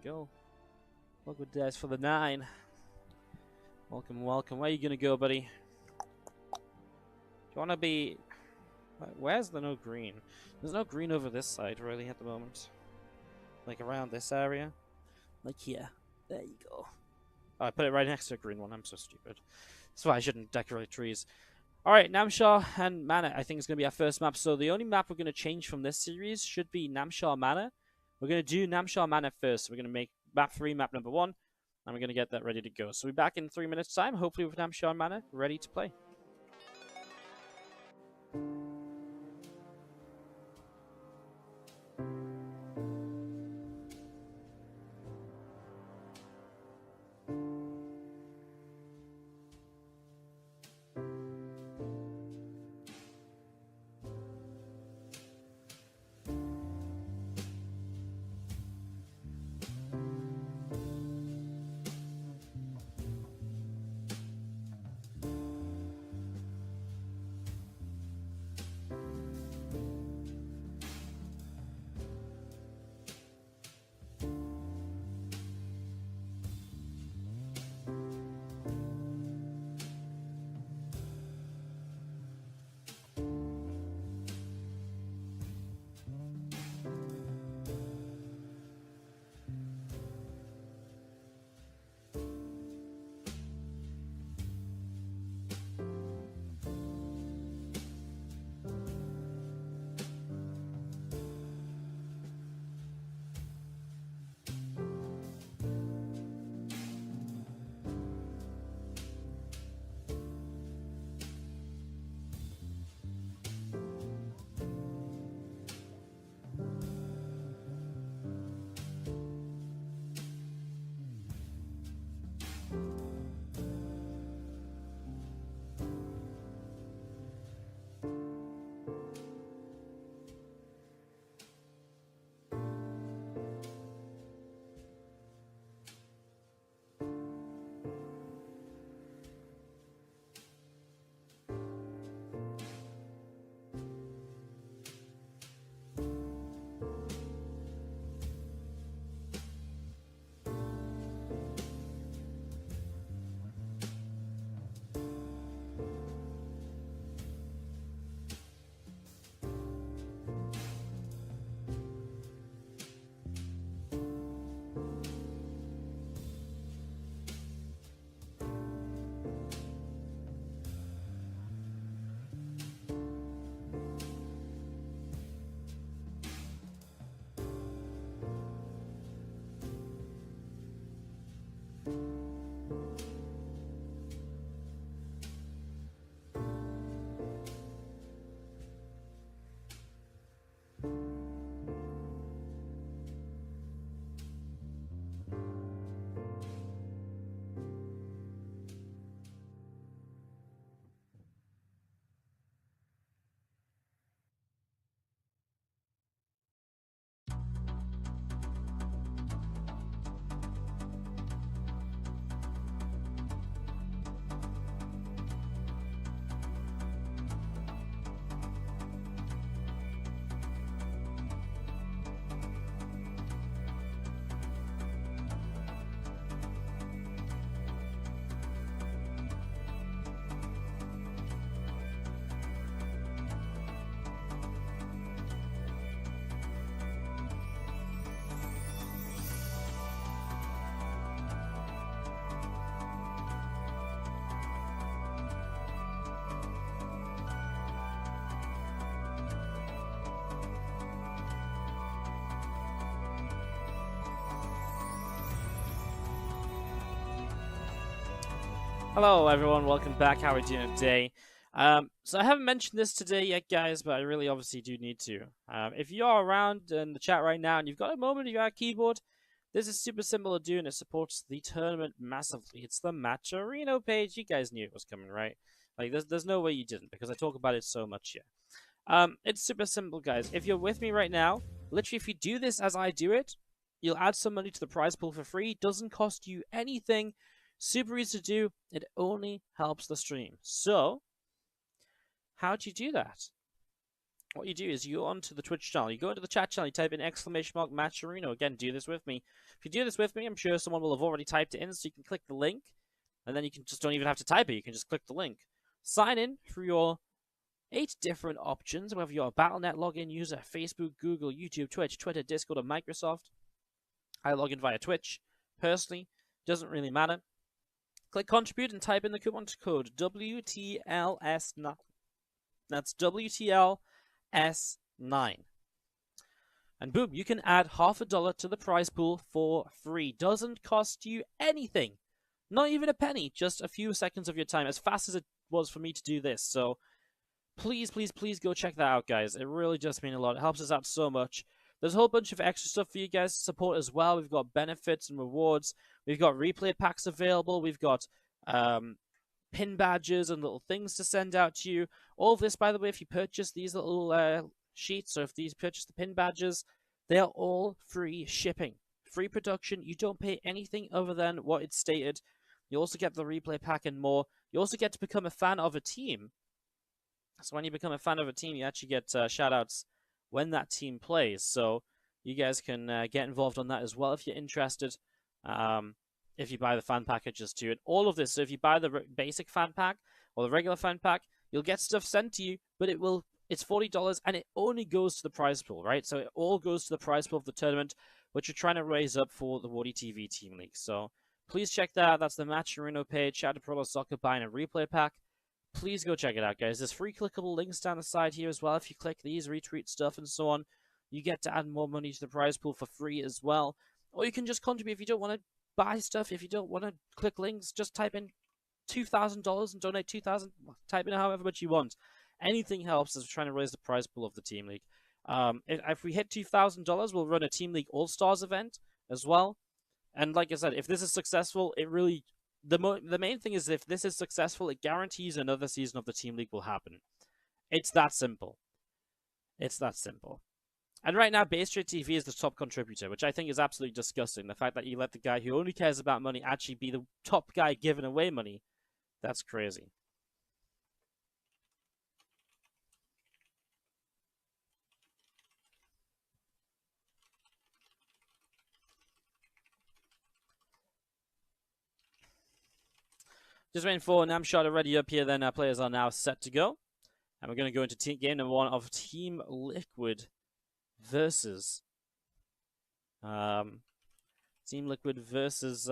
go. Welcome, Des, for the 9. Welcome, welcome. Where are you gonna go, buddy? Do you wanna be... Where's the no green? There's no green over this side, really, at the moment. Like, around this area. Like here. There you go. Oh, I put it right next to a green one. I'm so stupid. That's why I shouldn't decorate trees. Alright, Namshar and Mana, I think is going to be our first map. So the only map we're going to change from this series should be Namshar Mana. We're going to do Namshar Mana first. So we're going to make map 3, map number 1. And we're going to get that ready to go. So we'll be back in 3 minutes time, hopefully with Namshar Mana ready to play. Hello, everyone. Welcome back. How are we doing today? So I haven't mentioned this today yet, guys, but I really obviously do need to. If you are around in the chat right now and you've got a moment, you got a keyboard, this is super simple to do and it supports the tournament massively. It's the Matcherino page. You guys knew it was coming, right? Like, there's no way you didn't because I talk about it so much here. It's super simple, guys. If you're with me right now, literally, if you do this as I do it, you'll add some money to the prize pool for free. It doesn't cost you anything. Super easy to do. It only helps the stream. So, how do you do that? what you do is you go onto the Twitch channel, you go into the chat channel, you type in !Matcherino. Again, do this with me. If you do this with me, I'm sure someone will have already typed it in, so you can click the link, and then you can just don't even have to type it, you can just click the link. Sign in through your 8 different options, whether you're a Battle.net login user, Facebook, Google, YouTube, Twitch, Twitter, Discord, or Microsoft. I log in via Twitch, personally, doesn't really matter. Click contribute and type in the coupon code WTLS9. That's WTLS9. And boom, you can add $50 to the prize pool for free. Doesn't cost you anything. Not even a penny, just a few seconds of your time, as fast as it was for me to do this. So please, please, please go check that out, guys. It really does mean a lot. It helps us out so much. There's a whole bunch of extra stuff for you guys to support as well. We've got benefits and rewards. We've got replay packs available. We've got pin badges and little things to send out to you. All of this, by the way, if you purchase these little sheets, or if these purchase the pin badges, they are all free shipping, free production. You don't pay anything other than what it's stated. You also get the replay pack and more. You also get to become a fan of a team. So when you become a fan of a team, you actually get shout-outs when that team plays. So you guys can get involved on that as well if you're interested. If you buy the fan packages too. And all of this, so if you buy the basic fan pack or the regular fan pack, you'll get stuff sent to you, but it's $40 and it only goes to the prize pool, right? So it all goes to the prize pool of the tournament, which you're trying to raise up for the Woody TV Team League. So please check that out. That's the Matcherino page. Shout out to Pro Soccer buying a replay pack. Please go check it out, guys. There's free clickable links down the side here as well. If you click these, retweet stuff and so on, you get to add more money to the prize pool for free as well. Or you can just contribute if you don't want to buy stuff. If you don't want to click links, just type in $2,000 and donate $2,000. Type in however much you want. Anything helps as we're trying to raise the prize pool of the Team League. If we hit $2,000, we'll run a Team League All-Stars event as well. And like I said, if this is successful, it really... The main thing is if this is successful, it guarantees another season of the Team League will happen. It's that simple. It's that simple. And right now, Base Trade TV is the top contributor, which I think is absolutely disgusting. The fact that you let the guy who only cares about money actually be the top guy giving away money, that's crazy. Just waiting for Namshot already up here, then our players are now set to go. And we're going to go into game number 1 of Team Liquid versus... Team Liquid versus...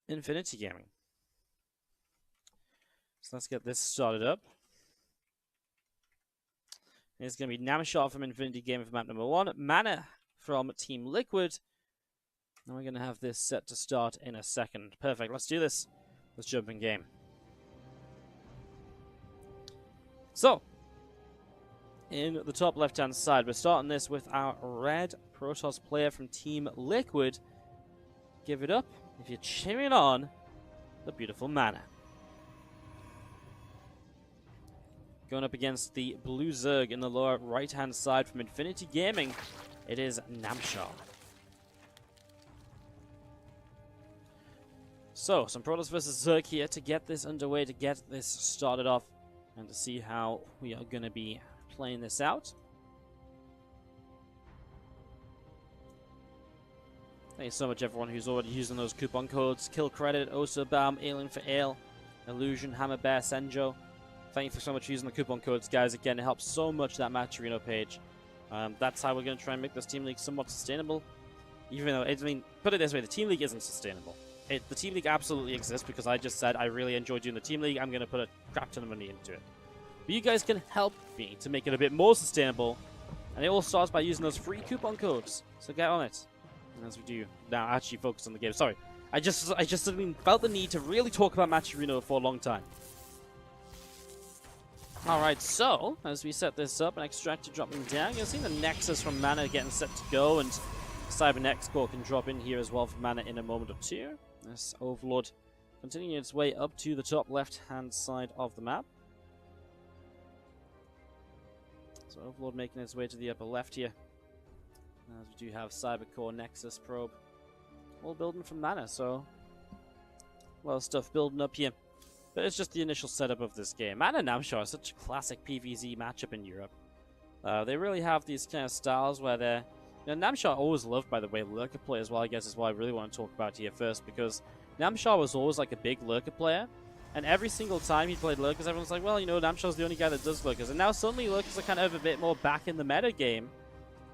Infinity Gaming. So let's get this started up. It's going to be Namshot from Infinity Gaming for map number 1. Mana from Team Liquid. And we're going to have this set to start in a second. Perfect, let's do this. Let's jump in game. So, in the top left-hand side, we're starting this with our red Protoss player from Team Liquid. Give it up if you're cheering on the beautiful Mana. Going up against the blue Zerg in the lower right-hand side from Infinity Gaming, it is Namshot. So, some Protoss versus Zerg here to get this underway, to get this started off, and to see how we are going to be playing this out. Thank you so much, everyone who's already using those coupon codes. Kill Credit, Osabaum, Alien for Ale, Illusion, Hammer Bear, Senjo. Thank you so much for using the coupon codes, guys. Again, it helps so much, that Matcherino page. That's how we're going to try and make this Team League somewhat sustainable. Even though, I mean, put it this way, the Team League isn't sustainable. The Team League absolutely exists because I just said I really enjoy doing the Team League. I'm going to put a crap ton of money into it. But you guys can help me to make it a bit more sustainable. And it all starts by using those free coupon codes. So get on it. And as we do now, actually focus on the game. Sorry. I just felt the need to really talk about Matcherino for a long time. Alright, so, as we set this up and Extractor dropping down, you'll see the Nexus from Mana getting set to go. And Cybernex Core can drop in here as well for Mana in a moment or two. This Overlord continuing its way up to the top left-hand side of the map. So Overlord making its way to the upper left here. As we do have Cybercore, Nexus Probe, all building from Mana, so well stuff building up here. But it's just the initial setup of this game. Mana and Namshar are such a classic PvZ matchup in Europe. They really have these kind of styles where they're... You know, Namshar always loved, by the way, Lurker play as well, I guess is what I really want to talk about here first, because Namshar was always like a big Lurker player, and every single time he played Lurkers, everyone's like, well, you know, Namshar's the only guy that does Lurkers, and now suddenly Lurkers are kind of a bit more back in the meta game.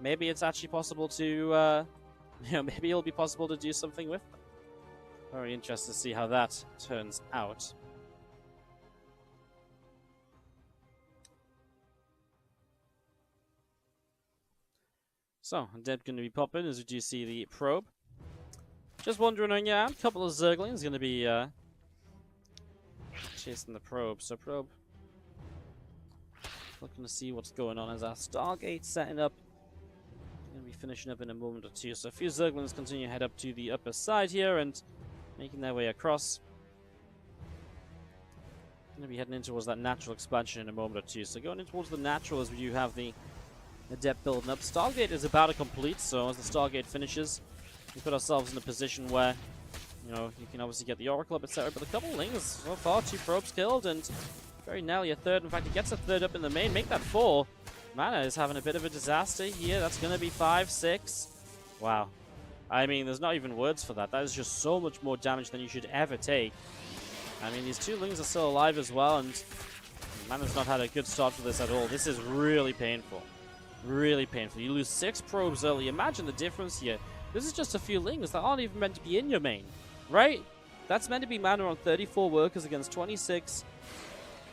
Maybe it's actually possible to, you know, maybe it'll be possible to do something with them. Very interested to see how that turns out. So, Dead going to be popping as we do see the probe. Just wandering around, a couple of Zerglings going to be chasing the probe. So probe looking to see what's going on as our Stargate setting up. Going to be finishing up in a moment or two. So a few Zerglings continue to head up to the upper side here and making their way across. Going to be heading in towards that natural expansion in a moment or two. So going in towards the natural as we do have the Adept building up. Stargate is about to complete, so as the Stargate finishes, we put ourselves in a position where, you know, you can obviously get the Oracle up, etc. But a couple lings so far, 2 probes killed, and very nearly a third. In fact, he gets a third up in the main, make that 4. Mana is having a bit of a disaster here. That's going to be 5, 6. Wow. I mean, there's not even words for that. That is just so much more damage than you should ever take. I mean, these 2 lings are still alive as well, and Mana's not had a good start for this at all. This is really painful. Really painful. You lose 6 probes early. Imagine the difference here. This is just a few lings that aren't even meant to be in your main, right? That's meant to be mana on 34 workers against 26.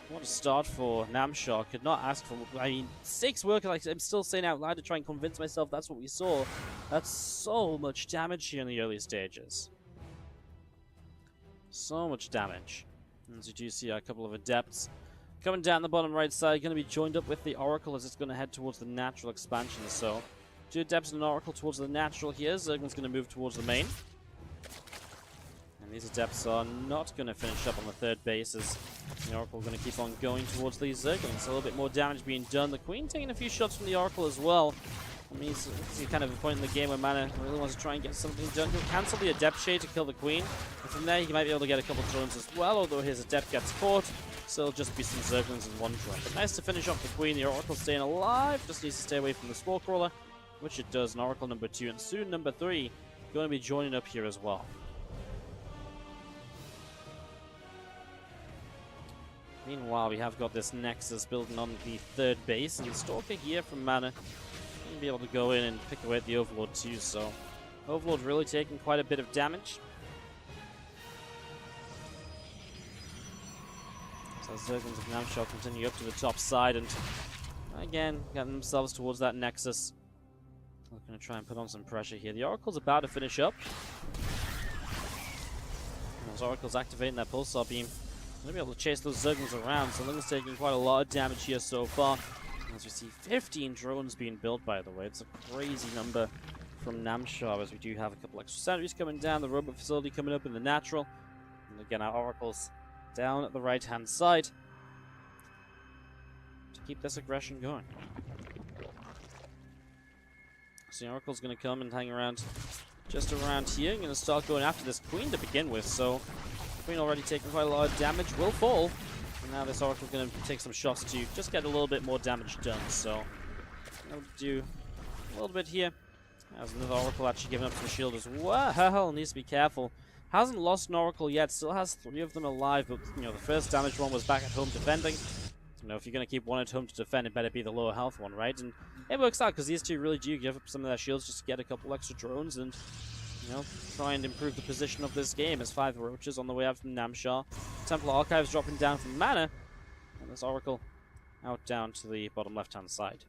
What a start for Namshar. Could not ask for... I mean, 6 workers. Like, I'm still saying out loud to try and convince myself that's what we saw. That's so much damage here in the early stages. So much damage. As you do see a couple of Adepts coming down the bottom right side, going to be joined up with the Oracle as it's going to head towards the natural expansion. So, 2 Adepts and an Oracle towards the natural here. Zergling's going to move towards the main. And these Adepts are not going to finish up on the 3rd base as the Oracle going to keep on going towards these Zerglings. A little bit more damage being done. The Queen taking a few shots from the Oracle as well. I mean, it's kind of a point in the game where Mana really wants to try and get something done. He'll cancel the Adept Shade to kill the Queen. And from there, he might be able to get a couple drones as well, although his Adept gets caught. So it'll just be some Zerglings and 1 drone. But nice to finish off the Queen. The Oracle staying alive. Just needs to stay away from the Spore Crawler, which it does. And Oracle number 2 and soon number 3 going to be joining up here as well. Meanwhile, we have got this Nexus building on the 3rd base. And the Stalker here from Mana going to be able to go in and pick away at the Overlord too. So Overlord really taking quite a bit of damage. So Zerglings of Namshar continue up to the top side and again getting themselves towards that Nexus. They're going to try and put on some pressure here. The Oracle's about to finish up. And those Oracles activating their Pulsar Beam. Going to be able to chase those Zerglings around. So Ling's taking quite a lot of damage here so far. As we see 15 drones being built, by the way. It's a crazy number from Namshar as we do have a couple extra sentries coming down. The robot facility coming up in the natural. And again, our Oracles down at the right-hand side to keep this aggression going. So the Oracle's going to come and hang around just around here. Going to start going after this Queen to begin with. So the Queen already taking quite a lot of damage, will fall. And now this Oracle's going to take some shots to just get a little bit more damage done. So I'll do a little bit here. There's another Oracle actually giving up some shield as well. Needs to be careful. Hasn't lost an Oracle yet, still has 3 of them alive, but you know, the first damaged one was back at home defending. You know, if you're going to keep one at home to defend, it better be the lower health one, right? And it works out because these 2 really do give up some of their shields just to get a couple extra drones and, you know, try and improve the position of this game as 5 Roaches on the way out from Namshar. Templar Archives dropping down from Mana, and this Oracle out down to the bottom left-hand side.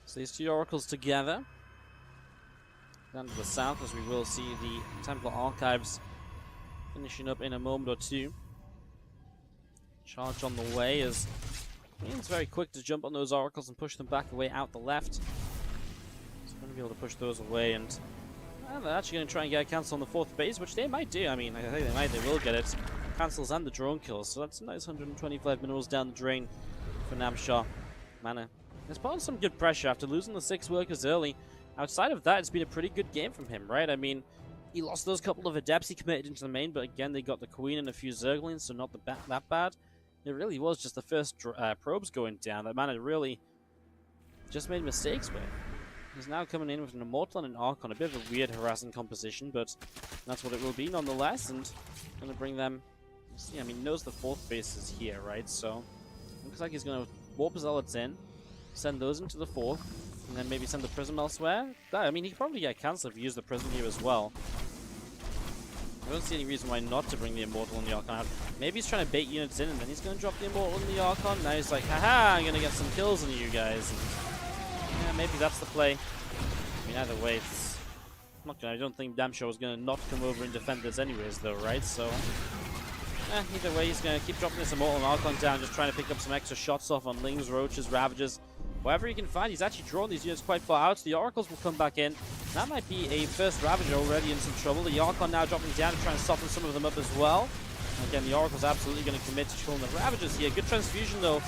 So these 2 Oracles together. Down to the south, as we will see the Templar Archives finishing up in a moment or two. Charge on the way as Queen's very quick to jump on those Oracles and push them back away out the left. So going to be able to push those away, and they're actually going to try and get a cancel on the 4th base, which they might do. I mean, I think they will get it. Cancels and the drone kills, so that's a nice 125 minerals down the drain for Namshar. Mana It's put on some good pressure after losing the 6 workers early. Outside of that, it's been a pretty good game from him, right? I mean, he lost those couple of adepts he committed into the main, but again, they got the queen and a few zerglings, so not that bad. It really was just the first probes going down that man had really just made mistakes with. He's now coming in with an Immortal and an Archon, a bit of a weird harassing composition, but that's what it will be nonetheless, and going to bring them... See, I mean, he knows the 4th base is here, right? So, looks like he's going to warp Zealots in, send those into the 4th, and then maybe send the Prism elsewhere. I mean, he could probably get cancelled if he used the Prism here as well. I don't see any reason why not to bring the Immortal and the Archon out. Maybe he's trying to bait units in, and then he's going to drop the Immortal and the Archon. Now he's like, haha, I'm going to get some kills on you guys. And, yeah, maybe that's the play. I mean, either way, it's not gonna, I don't think Damshaw was going to not come over and defend this anyways, though, right? So, either way, he's going to keep dropping this Immortal and Archon down, just trying to pick up some extra shots off on Lings, Roaches, Ravagers. Whatever he can find, he's actually drawn these units quite far out. The Oracles will come back in. That might be a first Ravager already in some trouble. The Archon now dropping down to try and soften some of them up as well. Again, the Oracle's absolutely going to commit to killing the Ravagers here. Good transfusion, though.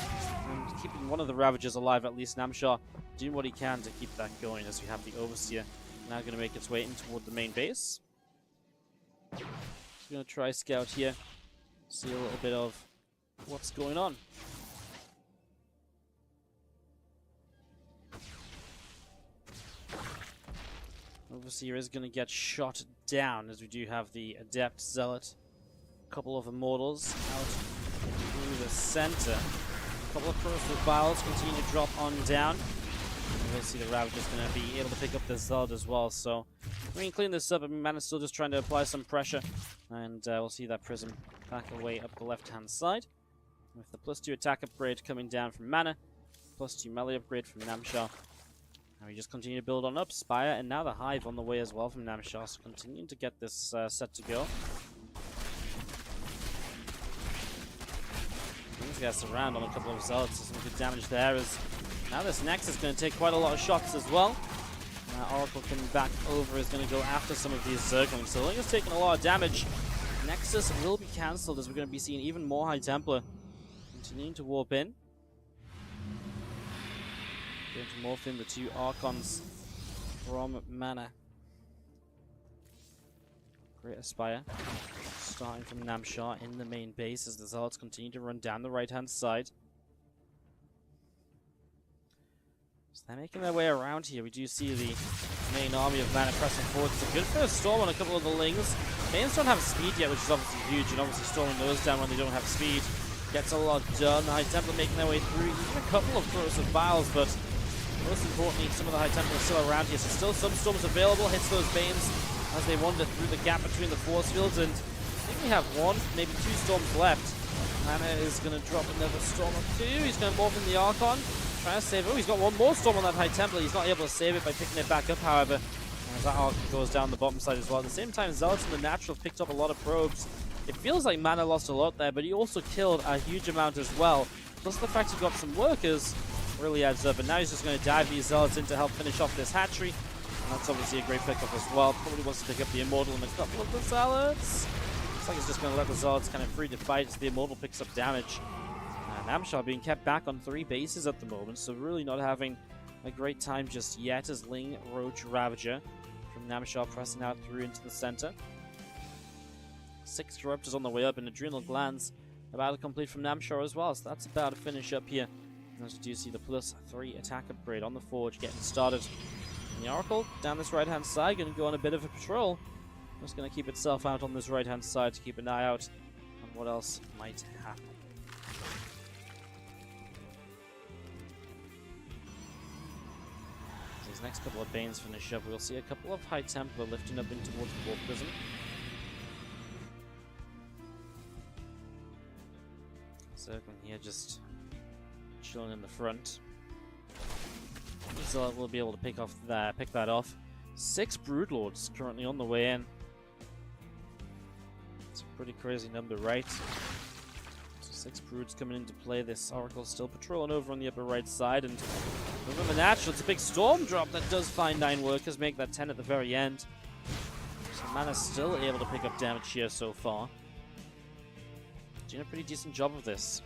And keeping one of the Ravagers alive, at least. Namshar doing what he can to keep that going, as we have the Overseer now going to make its way in toward the main base. He's going to try scout here. See a little bit of what's going on. Overseer is going to get shot down, as we do have the Adept Zealot. A couple of Immortals out through the center. A couple of Corrosive Vials continue to drop on down. And we'll see the Ravager's going to be able to pick up the Zealot as well. So, we can clean this up. I mean, Mana's still just trying to apply some pressure. And we'll see that Prism back away up the left-hand side. With the +2 attack upgrade coming down from Mana. +2 melee upgrade from Namshar. And we just continue to build on up. Spire, and now the Hive on the way as well from Namshar. So continuing to get this set to go. These guys surround on a couple of Zealots. Some good damage there. As now this Nexus is going to take quite a lot of shots as well. Oracle coming back over is going to go after some of these Zerglings. So Ling is taking a lot of damage. Nexus will be cancelled, as we're going to be seeing even more High Templar continuing to warp in. Going to morph in the 2 Archons from Mana. Great Aspire. Starting from Namshar in the main base as the Zealots continue to run down the right-hand side. So they're making their way around here. We do see the main army of Mana pressing forward. It's a good first storm on a couple of the Lings. Mains don't have speed yet, which is obviously huge, and obviously storming those down when they don't have speed gets a lot done. The High Templar making their way through. Even a couple of Corrosive Vials, but most importantly, some of the High Templar are still around here, so still some storms available. Hits those Banes as they wander through the gap between the force fields, and I think we have 1, maybe 2 storms left. Mana is going to drop another storm or 2. He's going to morph in the Archon, trying to save it. Oh, he's got 1 more storm on that High Templar. He's not able to save it by picking it back up, however, as that Archon goes down the bottom side as well. At the same time, Zealots in the Natural picked up a lot of probes. It feels like Mana lost a lot there, but he also killed a huge amount as well. Plus the fact he got some workers really adds up, and now he's just going to dive these Zealots in to help finish off this hatchery. And that's obviously a great pickup as well. Probably wants to pick up the Immortal and a couple of the Zealots. Looks like he's just going to let the Zealots kind of free to fight as the Immortal picks up damage. And Namshar being kept back on 3 bases at the moment, so really not having a great time just yet as Ling, Roach, Ravager from Namshar pressing out through into the center. 6 Disruptors on the way up, and Adrenal Glands about to complete from Namshar as well, so that's about to finish up here. As you do see the +3 attack upgrade on the Forge getting started. And the Oracle down this right-hand side going to go on a bit of a patrol. Just going to keep itself out on this right-hand side to keep an eye out on what else might happen. As these next couple of Banes finish up, we'll see a couple of High Templar lifting up in towards the Warp Prism. Circling here, just chilling in the front. So we'll be able to pick that off. 6 Broodlords currently on the way in. It's a pretty crazy number, right? So 6 Broods coming into play. This Oracle's still patrolling over on the upper right side, and over the Natural, it's a big storm drop that does find 9 workers, make that 10 at the very end. So Mana's still able to pick up damage here so far. Doing a pretty decent job of this.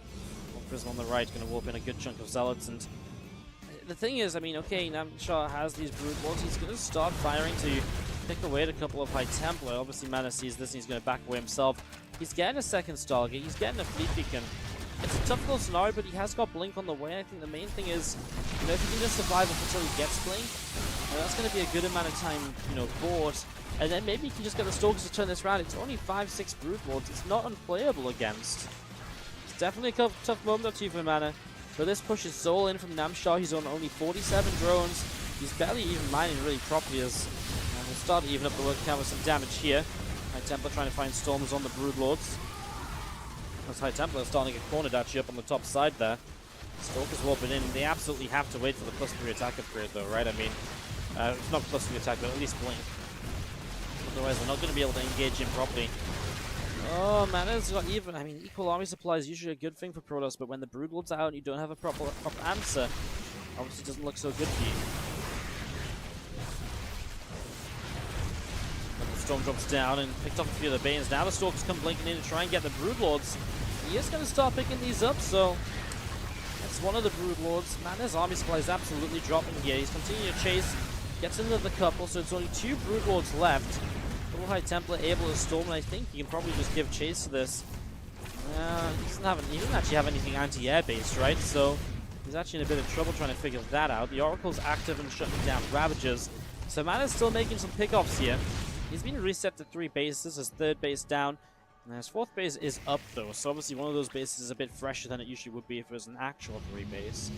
Prism on the right, going to warp in a good chunk of Zealots, and the thing is, I mean, okay, Namshar has these Brood Lords. He's going to start firing to pick away at a couple of High Templar. Obviously, Mana sees this and he's going to back away himself. He's getting a second Stargate. He's getting a Fleet Beacon. It's a tough little scenario, but he has got Blink on the way. I think the main thing is, you know, if he can just survive up until he gets Blink, that's going to be a good amount of time, you know, board. And then maybe he can just get the Stalkers to turn this around. It's only 5-6 Brood Lords. It's not unplayable against. It's definitely a tough moment up to you for Mana. But this pushes Soul in from Namshar. He's on only 47 drones. He's barely even mining really properly as we'll start to even up the work count with some damage here. High Templar trying to find Storms on the Brood Lords. As High Templar is starting to get cornered actually up on the top side there. Stalkers warping in. They absolutely have to wait for the +3 attack upgrade though, right? I mean, it's not +3 attack, but at least Blink. Otherwise, they're not going to be able to engage him properly. Oh, Mana's got even. I mean, equal army supply is usually a good thing for Protoss, but when the Brood Lord's out and you don't have a proper answer, obviously doesn't look so good for you. But the Storm drops down and picked off a few of the Banes. Now the Stalkers come blinking in to try and get the Brood Lords. He is going to start picking these up, so that's one of the Brood Lords. Mana's army supply is absolutely dropping here. He's continuing to chase, gets into the couple, so it's only 2 Brood Lords left. Little High Templar able to storm, and I think he can probably just give chase to this. He doesn't actually have anything anti-air based, right? So he's actually in a bit of trouble trying to figure that out. The Oracle's active and shutting down Ravagers. So Mana's still making some pickoffs here. He's been reset to 3 bases, his 3rd base down. And his 4th base is up though, so obviously one of those bases is a bit fresher than it usually would be if it was an actual 3 base.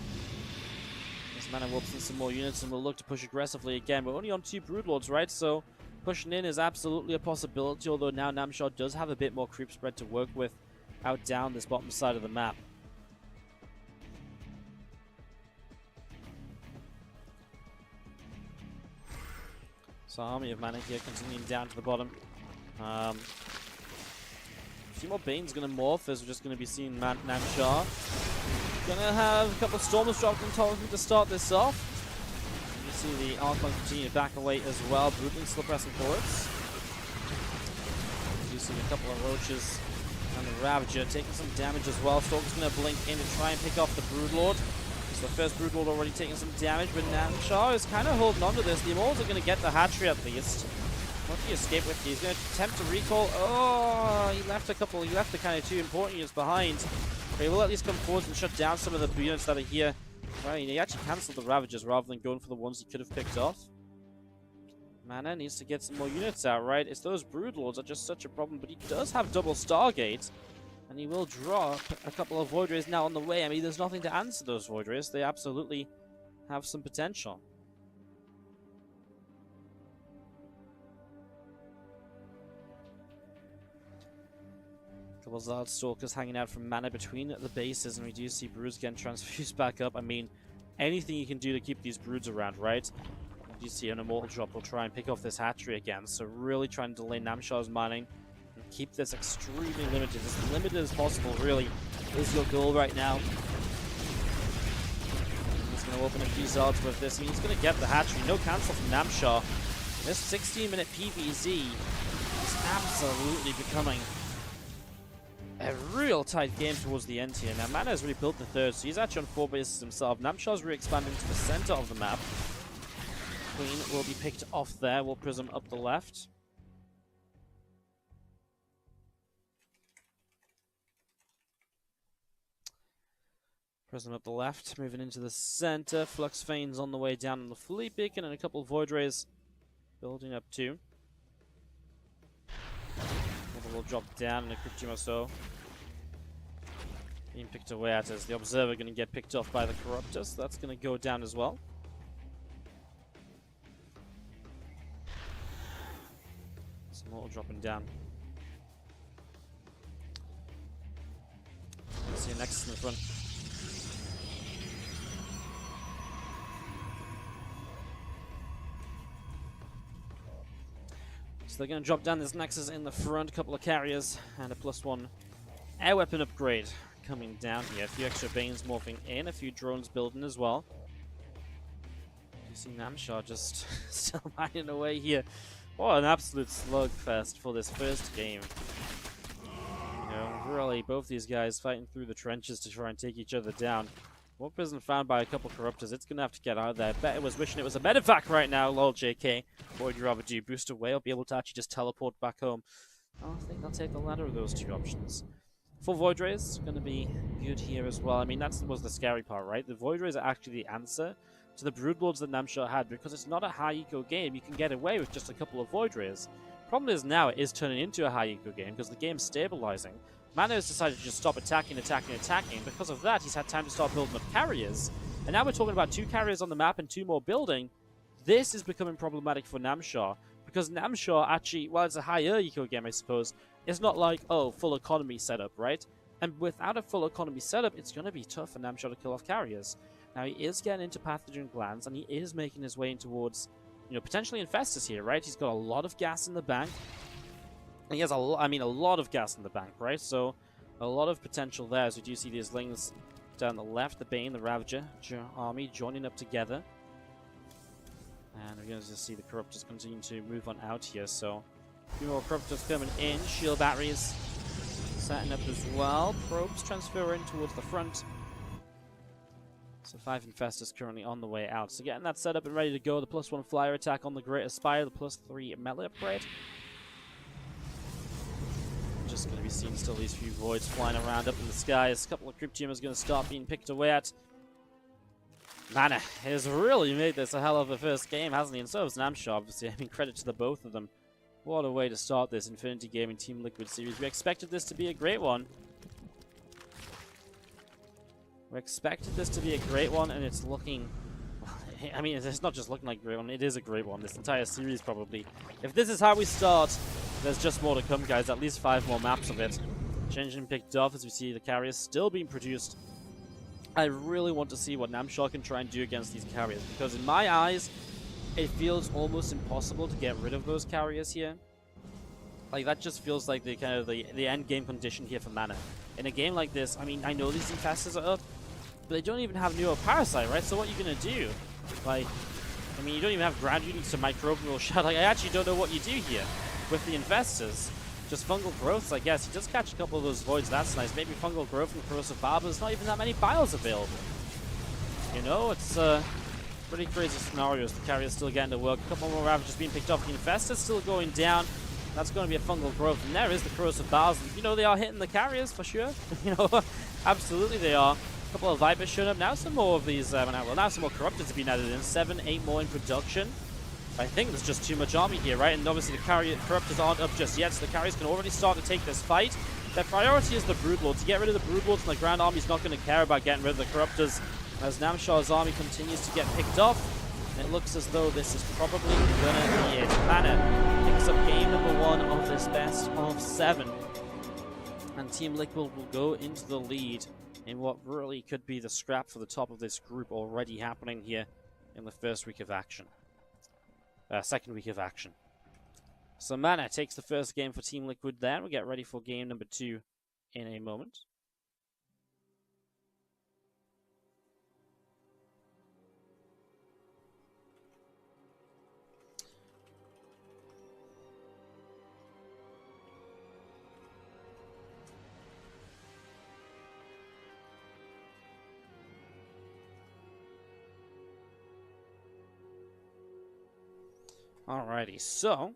As Mana whoops in some more units and will look to push aggressively again. We're only on 2 Brood Lords, right? So pushing in is absolutely a possibility, although now Namshar does have a bit more creep spread to work with out down this bottom side of the map. So army of Mana here continuing down to the bottom. A few more Bane's going to morph as we're just going to be seeing Namshar. Gonna have a couple of Stormers dropped on top of him to start this off. See the Archon continue to back away as well. Broodling still pressing forwards. You see a couple of Roaches and the Ravager taking some damage as well. Stalker's going to blink in to try and pick off the Brood Lord. So the first Brood Lord already taking some damage, but Namshar is kind of holding on to this. The Immortals are going to get the hatchery at least. What can he escape with? He's going to attempt to recall. Oh, he left the kind of 2 important units behind. But he will at least come forward and shut down some of the units that are here. Well, he actually cancelled the Ravagers rather than going for the ones he could have picked off. Mana needs to get some more units out, right? It's those Brood Lords are just such a problem, but he does have double Stargate, and he will drop a couple of Void Rays now on the way. I mean, there's nothing to answer those Void Rays. They absolutely have some potential. Couple of Zard Stalkers hanging out from Mana between the bases, and we do see Broods getting transfused back up. I mean, anything you can do to keep these Broods around, right? You see an Immortal drop will try and pick off this hatchery again, so really trying to delay Namshar's mining and keep this extremely limited. As limited as possible, really, is your goal right now. He's going to open a few Zards with this. I mean, he's going to get the hatchery. No cancel from Namshar. This 16-minute PvZ is absolutely becoming a real tight game towards the end here. Now, Mana has really built the 3rd, so he's actually on 4 bases himself. Namshar's re-expanding to the center of the map. Queen will be picked off there. We'll Prism up the left. Prism up the left, moving into the center. Flux Fane's on the way down on the Fleet Beacon, and a couple of Void Rays building up too. Will drop down in a quick gym or so. Being picked away at as the Observer going to get picked off by the Corruptor, so that's going to go down as well. Some more dropping down. See a Nexus in the front. So they're going to drop down this Nexus in the front, a couple of carriers, and a +1 air weapon upgrade coming down here. A few extra Banes morphing in, a few drones building as well. You see Namshar just still mining away here. What an absolute slugfest for this first game. You know, really, both these guys fighting through the trenches to try and take each other down. Warp isn't found by a couple corruptors. It's gonna have to get out of there. Bet it was wishing it was a medevac right now, lol JK. What would you rather do? Boost away or be able to actually just teleport back home? Oh, I think I'll take the latter of those two options. Full Void Rays going to be good here as well. I mean, that was the scary part, right? The Void Rays are actually the answer to the Broodlords that Namshar had, because it's not a high eco game. You can get away with just a couple of Void Rays. Problem is now it is turning into a high eco game because the game's stabilizing. Mana has decided to just stop attacking. Because of that, he's had time to start building up carriers. And now we're talking about 2 carriers on the map and 2 more building. This is becoming problematic for Namshar, because Namshar actually, well, it's a higher eco game, I suppose. It's not like, oh, full economy setup, right? And without a full economy setup, it's going to be tough for Namshar to kill off carriers. Now, he is getting into pathogen glands, and he is making his way in towards, you know, potentially Infestus here, right? He's got a lot of gas in the bank. And he has a lot of gas in the bank, right? So, a lot of potential there, as we do see these Lings down the left, the Bane, the Ravager army joining up together. And we're going to just see the Corruptors continue to move on out here, so a few more Corruptors coming in. Shield batteries setting up as well. Probes transferring towards the front. So 5 Infestors currently on the way out. So getting that set up and ready to go. The +1 flyer attack on the Great Aspire. The +3 melee upgrade. Just going to be seeing still these few voids flying around up in the skies. A couple of Cryptium is going to start being picked away at. Mana has really made this a hell of a first game, hasn't he? And so has Namshar, obviously. I mean, credit to the both of them. What a way to start this Infinity Gaming Team Liquid series. We expected this to be a great one. We expected this to be a great one, and it's looking... I mean, it's not just looking like a great one, it is a great one. This entire series, probably. If this is how we start, there's just more to come, guys. At least 5 more maps of it. Changing picked off as we see the carriers still being produced. I really want to see what Namshar can try and do against these carriers, because in my eyes, it feels almost impossible to get rid of those carriers here. Like, that just feels like the kind of the end game condition here for mana. In a game like this, I mean, I know these infestors are up, but they don't even have Neo Parasite, right? So what are you gonna do? Like, I mean, you don't even have ground units to microbial shot. Like, I actually don't know what you do here with the infestors. Just fungal growths, I guess. He does catch a couple of those voids, that's nice. Maybe fungal growth and corrosive barb. There's not even that many biles available. You know, it's pretty crazy scenarios. The carrier's still getting to work. A couple more Ravagers being picked off. The infestor's still going down. That's going to be a fungal growth. And there is the corrosive bars. You know, they are hitting the carriers for sure. You know, absolutely they are. A couple of Vipers showing up. Now some more of these, well, now some more Corruptors have been added in. 7, 8 more in production. I think there's just too much army here, right? And obviously the Corruptors aren't up just yet, so the carriers can already start to take this fight. Their priority is the Broodlords. To get rid of the Broodlords, and the Grand Army's not going to care about getting rid of the Corruptors. As Namshar's army continues to get picked off, it looks as though this is probably going to be it. Mana picks up game number 1 of this best of 7. And Team Liquid will go into the lead in what really could be the scrap for the top of this group already happening here in the first week of action. Second week of action. So Mana takes the first game for Team Liquid there. We'll get ready for game number 2 in a moment. Alrighty, so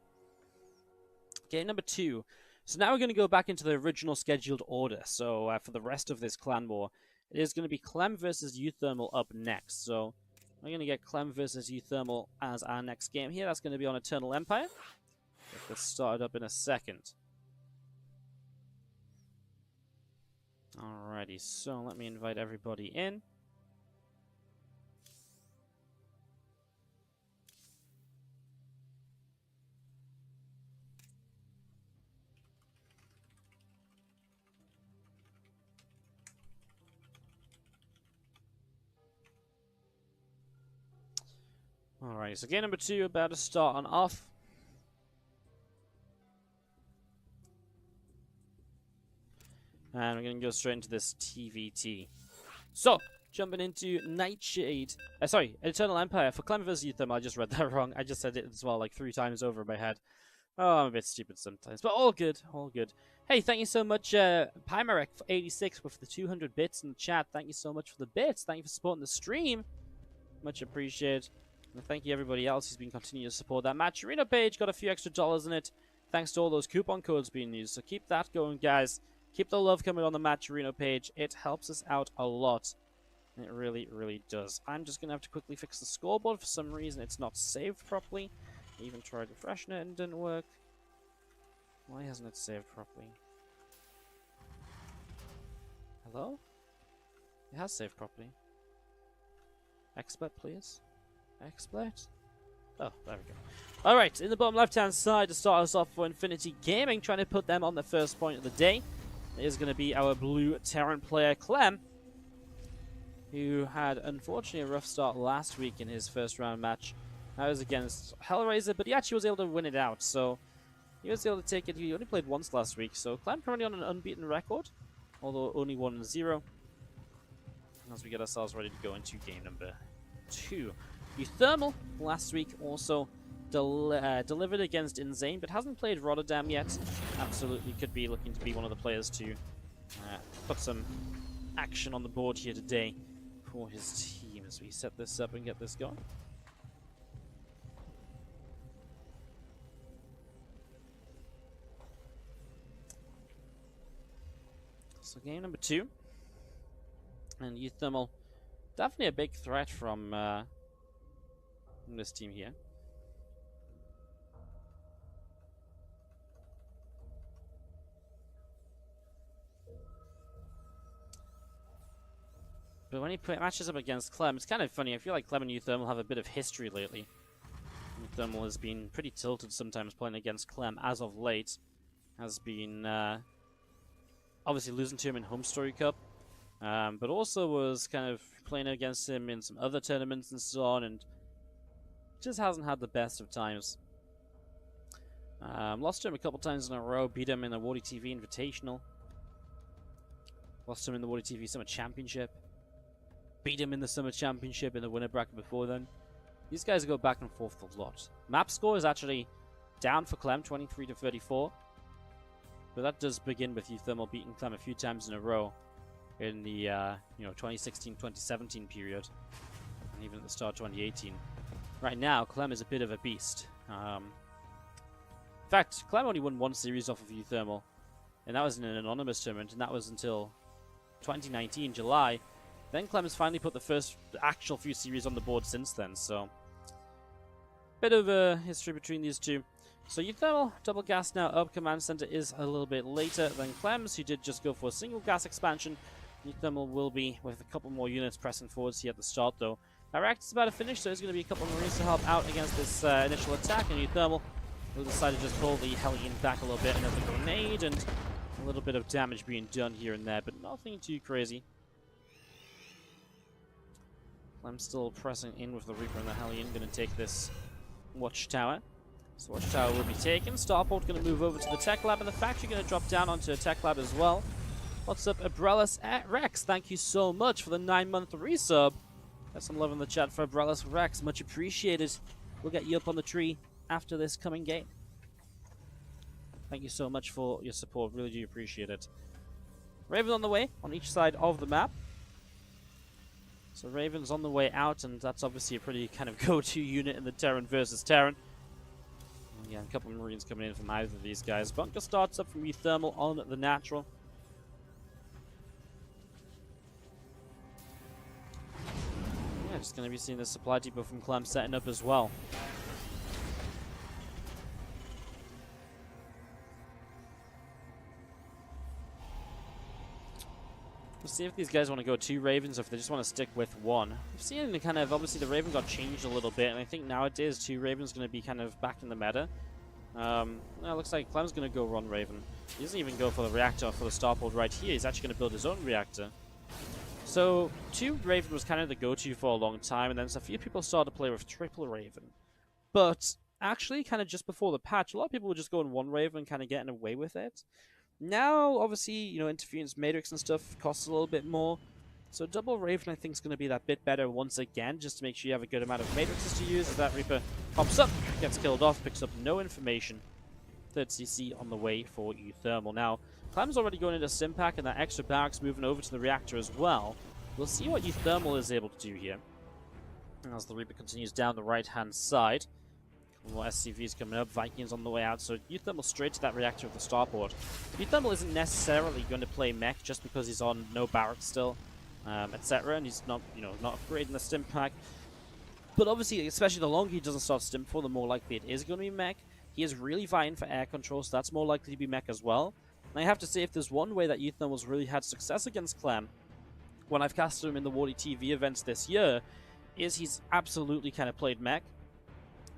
game number 2. So now we're going to go back into the original scheduled order. So for the rest of this clan war, it is going to be Clem versus Euthermal up next. So we're going to get Clem versus Euthermal as our next game here. That's going to be on Eternal Empire. Get this started up in a second. Alrighty, so let me invite everybody in. Alright, so game number 2 about to start on off. And we're going to go straight into this TVT. So, jumping into Nightshade. Sorry, Eternal Empire for Clem vs. Euthermal. I just read that wrong. I just said it as well like 3 times over in my head. Oh, I'm a bit stupid sometimes, but all good, all good. Hey, thank you so much, Pimarek for 86 with the 200 bits in the chat. Thank you so much for the bits. Thank you for supporting the stream. Much appreciated. And thank you everybody else who's been continuing to support that Match Arena page. Got a few extra dollars in it, thanks to all those coupon codes being used. So keep that going, guys. Keep the love coming on the Match Arena page. It helps us out a lot. It really, really does. I'm just going to have to quickly fix the scoreboard. For some reason, it's not saved properly. I even tried refreshing it and it didn't work. Why hasn't it saved properly? Hello? It has saved properly. XSplit, please. XSplit? Oh, there we go. Alright, in the bottom left-hand side to start us off for Infinity Gaming, trying to put them on the first point of the day. It is going to be our blue Terran player, Clem, who had, unfortunately, a rough start last week in his first round match. That was against Hellraiser, but he actually was able to win it out, so he was able to take it. He only played once last week, so Clem currently on an unbeaten record, although only 1-0. As we get ourselves ready to go into game number 2. Thermal last week also delivered against Insane, but hasn't played Rotterdam yet. Absolutely could be looking to be one of the players to put some action on the board here today for his team as we set this up and get this going. So game number 2. And Thermal, definitely a big threat from this team here. But when he matches up against Clem, it's kind of funny. I feel like Clem and Thermal have a bit of history lately. Thermal has been pretty tilted sometimes playing against Clem as of late. Has been obviously losing to him in Home Story Cup. But also was kind of playing against him in some other tournaments and so on, and just hasn't had the best of times. Lost to him a couple times in a row, beat him in the Wardy TV Invitational. Lost to him in the Wardy TV Summer Championship. Beat him in the Summer Championship in the winner bracket before then. These guys go back and forth a lot. Map score is actually down for Clem, 23-34. But that does begin with Thermal beating Clem a few times in a row in the 2016-2017 period, and even at the start of 2018. Right now, Clem is a bit of a beast. In fact, Clem only won one series off of Thermal, and that was in an anonymous tournament, and that was until 2019, July. Then Clem has finally put the actual few series on the board since then, so bit of a history between these two. So Thermal, double gas now up. Command Center is a little bit later than Clem's, who did just go for a single gas expansion. Thermal will be with a couple more units pressing forwards here at the start, though. Our reactor's about to finish, so there's going to be a couple of Marines to help out against this initial attack, and Thermal will decide to just pull the Hellion back a little bit, another grenade, and a little bit of damage being done here and there, but nothing too crazy. I'm still pressing in with the Reaper and the Hellion, going to take this Watchtower. So Watchtower will be taken. Starport going to move over to the Tech Lab, and the Factory going to drop down onto a Tech Lab as well. What's up, Abrellis Rex? Thank you so much for the 9-month resub. Got some love in the chat for Abrellis Rex. Much appreciated. We'll get you up on the tree after this coming game. Thank you so much for your support. Really do appreciate it. Raven on the way on each side of the map. So Raven's on the way out, and that's obviously a pretty kind of go-to unit in the Terran versus Terran. Yeah, a couple of Marines coming in from either of these guys. Bunker starts up from Thermal on the natural. Yeah, just going to be seeing the supply depot from Clem setting up as well. We'll see if these guys want to go 2 Ravens or if they just want to stick with 1. We've seen the kind of, obviously the Raven got changed a little bit, and I think nowadays 2 Ravens going to be kind of back in the meta. It looks like Clem's going to go 1 Raven. He doesn't even go for the reactor for the starport right here. He's actually going to build his own reactor. So 2 Raven was kind of the go-to for a long time, and then a few people started to play with triple Raven. But actually, kind of just before the patch, a lot of people were just going 1 Raven and kind of getting away with it. Now, obviously, interference matrix and stuff costs a little bit more. So double Raven, I think, is going to be that bit better once again, just to make sure you have a good amount of matrices to use. As that Reaper pops up, gets killed off, picks up no information. 1/3 CC on the way for Euthermal. Now, Clem's already going into Stimpack, and that extra barracks moving over to the reactor as well. We'll see what Euthermal is able to do here. As the Reaper continues down the right-hand side. More SCVs coming up, Vikings on the way out, so Euthermal straight to that reactor of the starport. Euthermal isn't necessarily going to play mech just because he's on no barracks still, etc., and he's not, not upgrading the Stimpack. But obviously, especially the longer he doesn't start Stimp for, the more likely it is going to be mech. He is really vying for air control, so that's more likely to be mech as well. And I have to say, if there's one way that Euthermal's really had success against Clem, when I've casted him in the Wardy TV events this year, is he's absolutely kind of played mech.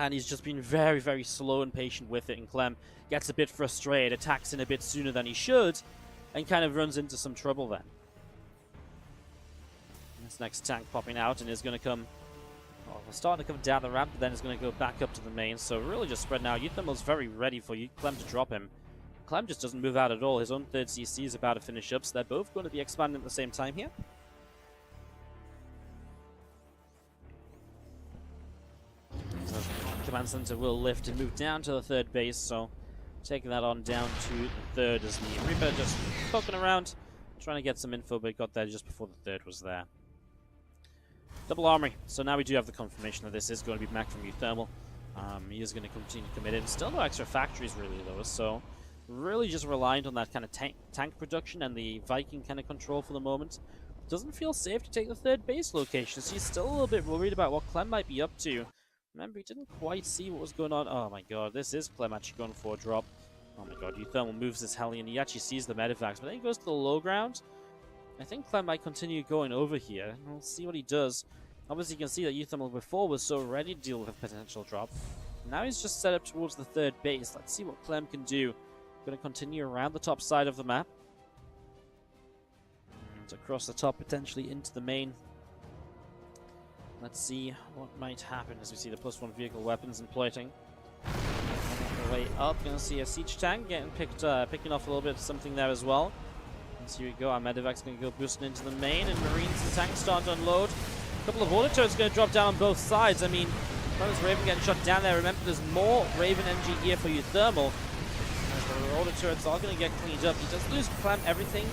And he's just been very, very slow and patient with it, and Clem gets a bit frustrated, attacks in a bit sooner than he should, and kind of runs into some trouble then. This next tank popping out and is going to come... Well, we're starting to come down the ramp, but then it's going to go back up to the main, so really just spread now. Euthermal's very ready for Clem to drop him. Clem just doesn't move out at all. His own 3rd CC is about to finish up, so they're both going to be expanding at the same time here. Command Center will lift and move down to the 3rd base, so taking that on down to the 3rd as the Reaper just poking around, trying to get some info, but got there just before the 3rd was there. Double armory, so now we do have the confirmation that this is going to be mech from Euthermal. He is going to continue to commit in. Still no extra factories really though, so really just reliant on that kind of tank production and the Viking kind of control for the moment. Doesn't feel safe to take the 3rd base location, so he's still a little bit worried about what Clem might be up to. Remember, he didn't quite see what was going on. Oh my god, this is Clem actually going for a drop. Oh my god, Euthermal moves this Hellion. He actually sees the Medivacs, but then he goes to the low ground. I think Clem might continue going over here. We'll see what he does. Obviously, you can see that Euthermal before was so ready to deal with a potential drop. Now he's just set up towards the 3rd base. Let's see what Clem can do. Going to continue around the top side of the map. And across the top, potentially into the main. Let's see what might happen as we see the +1 vehicle weapons and plating. On the way up, going to see a siege tank getting picking off a little bit of something there as well. And so here we go, our Medivac's going to go boosting into the main, and Marines and tanks start to unload. A couple of auto turrets going to drop down on both sides. I mean, as Raven getting shot down there, remember there's more Raven energy here for Euthermal. As the auto turrets are going to get cleaned up. He does lose Clem everything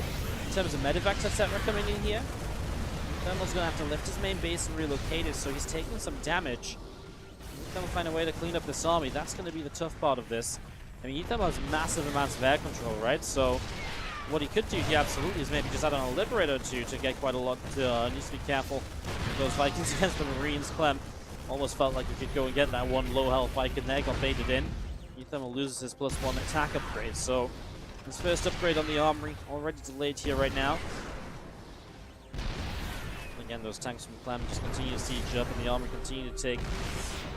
in terms of Medivacs, etc. coming in here. Thermal's going to have to lift his main base and relocate it, so he's taking some damage. Euthermal will find a way to clean up this army. That's going to be the tough part of this. I mean, Euthermal has massive amounts of air control, right? So what he could do here absolutely is maybe just add on a Liberator or two to get quite a lot. Needs to be careful with those Vikings against the Marines. Clem almost felt like he could go and get that one low health Viking there, got baited in. Euthermal loses his +1 attack upgrade, so his first upgrade on the armory already delayed here right now. Again, those tanks from Clem just continue to siege up, and the army continue to take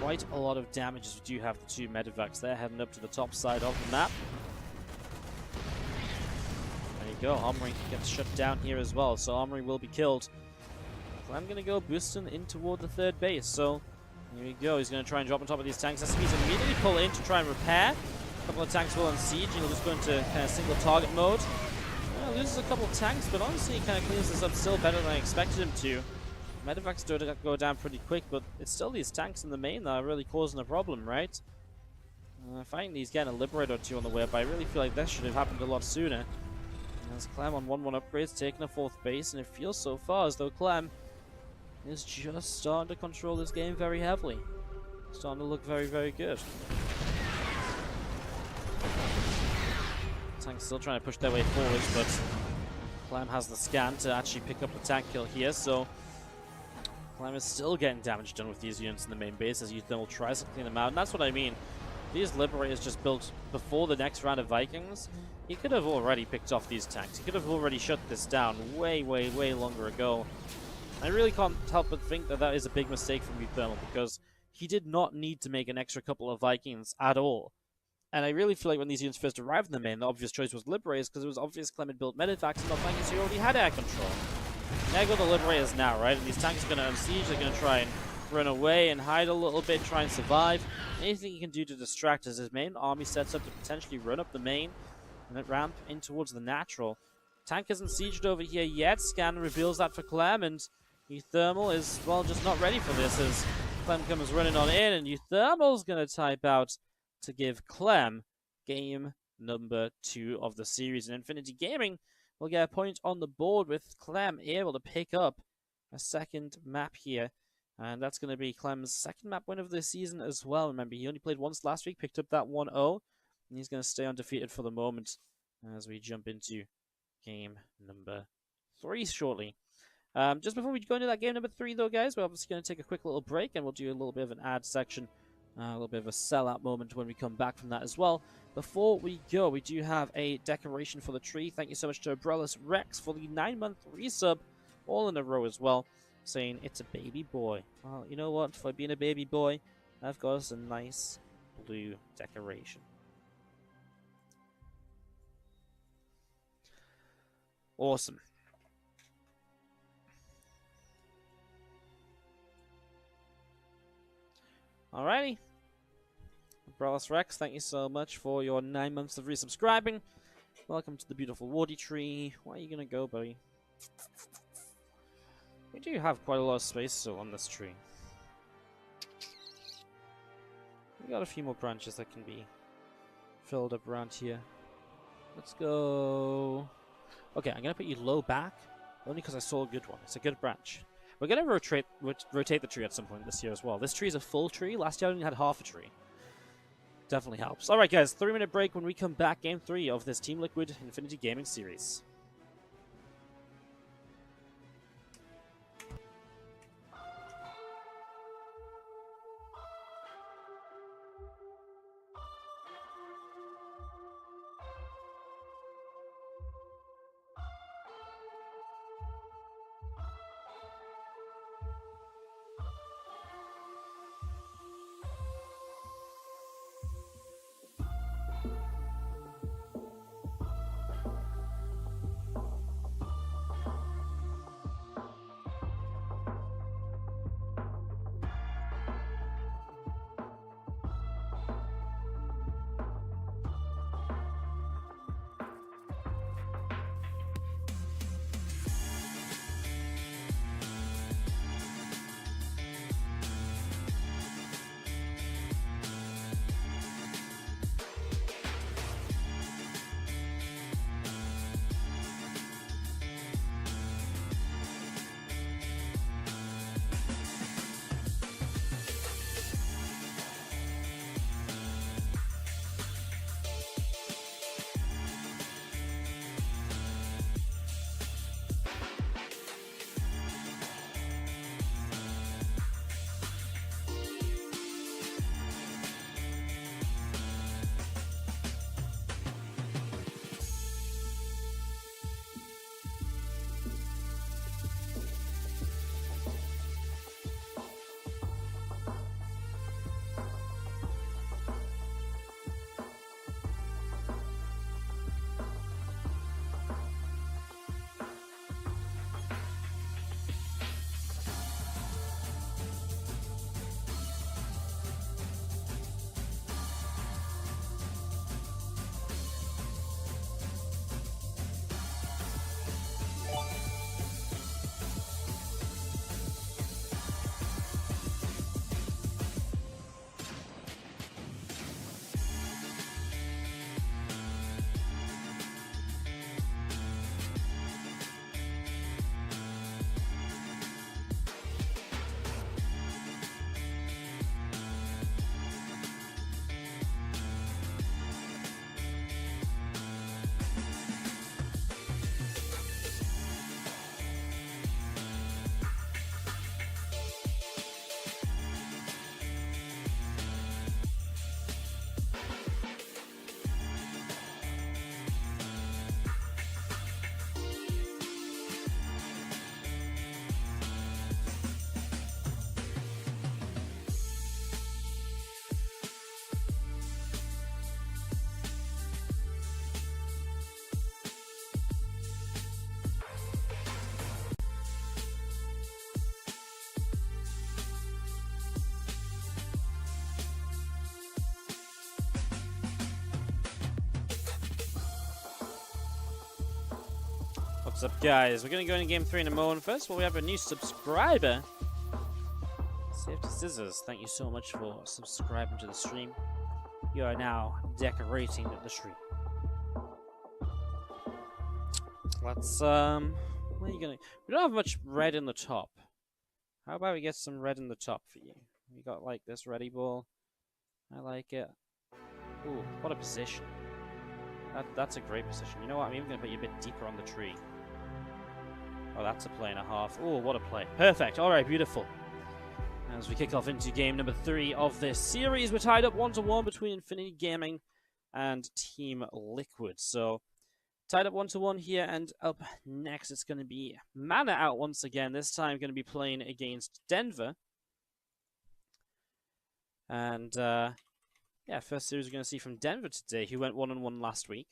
quite a lot of damage as we do have the 2 Medivacs there heading up to the top side of the map. There you go, Armory gets shut down here as well, so Armory will be killed. Clem going to go boosting in toward the 3rd base, so here we go. He's going to try and drop on top of these tanks. SCVs immediately pull in to try and repair. A couple of tanks will unsiege, and he'll just go into kind of single target mode. Loses a couple of tanks, but honestly he kind of cleans this up still better than I expected him to. Medivacs do go down pretty quick, but it's still these tanks in the main that are really causing a problem, right? Fighting he's getting a Liberator or 2 on the way up, but I really feel like that should have happened a lot sooner. As Clem on 1-1 upgrades, taking a 4th base, and it feels so far as though Clem is just starting to control this game very heavily. Starting to look very, very good. Tanks still trying to push their way forwards, but Clem has the scan to actually pick up the tank kill here, so Clem is still getting damage done with these units in the main base as Euthermal tries to clean them out, and that's what I mean. These Liberators just built before the next round of Vikings. He could have already picked off these tanks. He could have already shut this down way, way, way longer ago. I really can't help but think that that is a big mistake from Euthermal, because he did not need to make an extra couple of Vikings at all. And I really feel like when these units first arrived in the main, the obvious choice was Liberators, because it was obvious Clem had built Medivacs and not Vikings who already had air control. There go the Liberators now, right? And these tanks are going to unsiege, they're going to try and run away and hide a little bit, try and survive. Anything he can do to distract as his main army sets up to potentially run up the main and then ramp in towards the natural. Tank isn't sieged over here yet. Scan reveals that for Clem, and Euthermal is, well, just not ready for this as Clem comes running on in, and Euthermal's going to type out to give Clem game number 2 of the series. And Infinity Gaming will get a point on the board with Clem able to pick up a second map here. And that's going to be Clem's second map win of the season as well. Remember, he only played once last week, picked up that 1-0. And he's going to stay undefeated for the moment as we jump into game number 3 shortly. Just before we go into that game number 3, though, guys, we're obviously going to take a quick little break, and we'll do a little bit of an ad section, a little bit of a sellout moment when we come back from that as well. Before we go, we do have a decoration for the tree. Thank you so much to Umbrellas Rex for the 9-month resub, all in a row as well, saying it's a baby boy. Well, you know what? For being a baby boy, I've got us a nice blue decoration. Awesome. Alrighty. Umbrellas Rex, thank you so much for your 9 months of resubscribing. Welcome to the beautiful Wardy tree. Where are you gonna go, buddy? We do have quite a lot of space still on this tree. We got a few more branches that can be filled up around here. Let's go. Okay, I'm gonna put you low back, only because I saw a good one. It's a good branch. We're going to rotate the tree at some point this year as well. This tree is a full tree. Last year I only had half a tree. Definitely helps. Alright guys, 3-minute break. When we come back, game 3 of this Team Liquid Infinity Gaming series. What's up, guys? We're going to go into game 3 in a moment. First of all, we have a new subscriber. Safety Scissors, thank you so much for subscribing to the stream. You are now decorating the tree. Let's, what are you gonna... We don't have much red in the top. How about we get some red in the top for you? We got, like, this ready ball. I like it. Ooh, what a position. That's a great position. You know what? I'm even gonna put you a bit deeper on the tree. Oh, that's a play and a half. Oh, what a play. Perfect. All right, beautiful. As we kick off into game number 3 of this series, we're tied up 1-1 between Infinity Gaming and Team Liquid. So, tied up 1-1 here, and up next it's going to be Mana out once again. This time going to be playing against Denver. And, yeah, first series we're going to see from Denver today, who went 1-1 last week.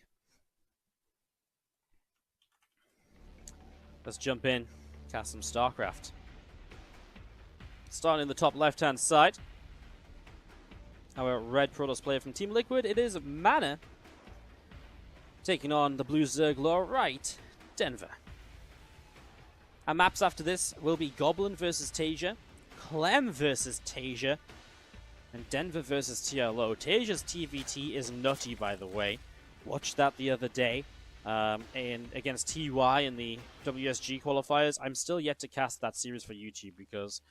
Let's jump in, cast some StarCraft. Starting in the top left-hand side. Our red Protoss player from Team Liquid, it is Mana. Taking on the blue Zerg lower right, Denver. Our maps after this will be Goblin versus Tasia, Clem versus Tasia, and Denver versus TLO. Tasia's TVT is nutty, by the way. Watched that the other day against TY in the WSG qualifiers. I'm still yet to cast that series for YouTube because